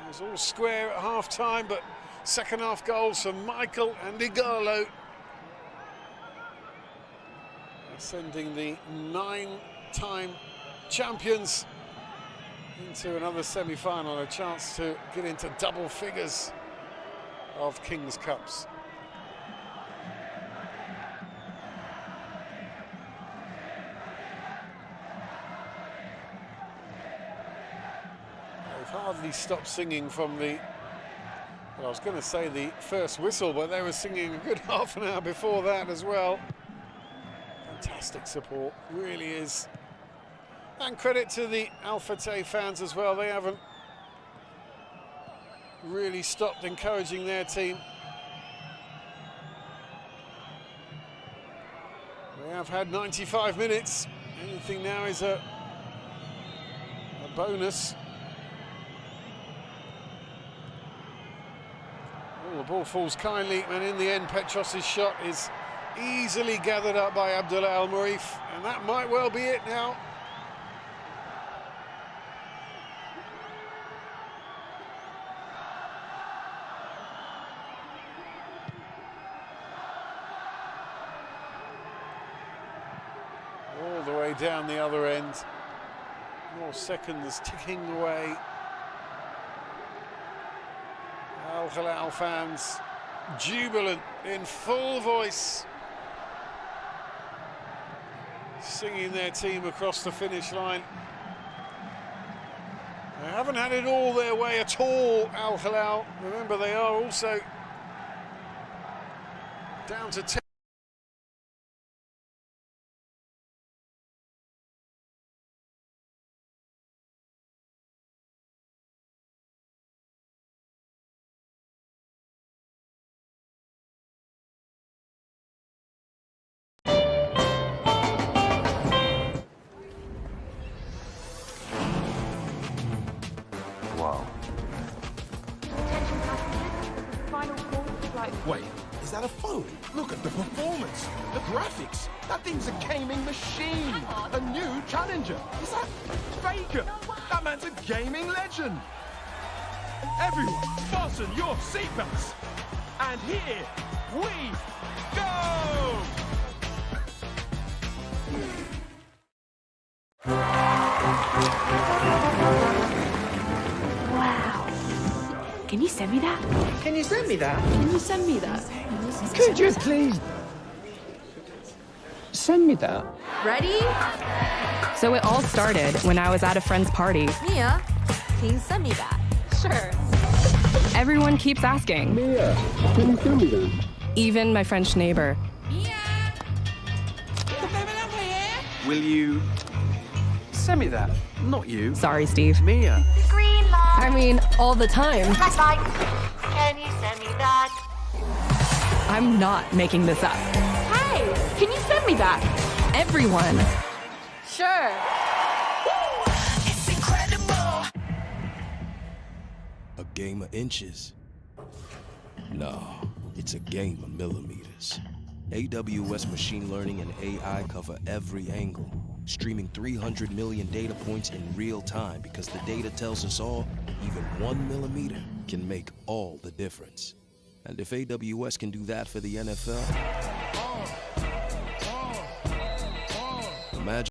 [SPEAKER 1] was all square at half-time, but second-half goals from Michael and Igalo, sending the 9-time champions into another semi-final, a chance to get into double figures of Kings Cups. Hardly stopped singing from the, well, I was going to say the first whistle, but they were singing a good half an hour before that as well. Fantastic support, really is. And credit to the Al-Fateh fans as well. They haven't really stopped encouraging their team. We have had 95 minutes Anything now is a bonus. Oh, the ball falls kindly, and in the end, Petros' shot is easily gathered up by Abdullah Al Marif, and that might well be it now. All the way down the other end. More seconds ticking away. Al-Hilal fans jubilant in full voice, singing their team across the finish line. They haven't had it all their way at all, Al-Hilal. Remember, they are also down to 10.
[SPEAKER 3] Wow.
[SPEAKER 7] Attention passengers. Final call for flight.
[SPEAKER 3] Wait, is that a phone? Look at the performance, the graphics. That thing's a gaming machine. A new challenger. Is that Faker? That man's a gaming legend. Everyone, fasten your seatbelts. And here we go!
[SPEAKER 9] Wow. Can you send me that?
[SPEAKER 5] Can you send me that?
[SPEAKER 4] Can you send me that?
[SPEAKER 5] Could you please send me that?
[SPEAKER 11] Ready?
[SPEAKER 6] So it all started when I was at a friend's party.
[SPEAKER 11] Mia, can you send me that? Sure.
[SPEAKER 6] Everyone keeps asking,
[SPEAKER 5] Mia, can you send me that?
[SPEAKER 6] even my French neighbor.
[SPEAKER 3] Will you send me that? Not you.
[SPEAKER 6] Sorry, Steve.
[SPEAKER 3] Mia.
[SPEAKER 7] Green light.
[SPEAKER 6] I mean, all the time.
[SPEAKER 7] Red light. Can you send me that?
[SPEAKER 6] I'm not making this up.
[SPEAKER 4] Hey, can you send me that?
[SPEAKER 6] Everyone.
[SPEAKER 11] Sure.
[SPEAKER 2] A game of inches? No, it's a game of millimeters. AWS machine learning and AI cover every angle, streaming 300 million data points in real time because the data tells us all, even 1 millimeter can make all the difference. And if AWS can do that for the NFL, imagine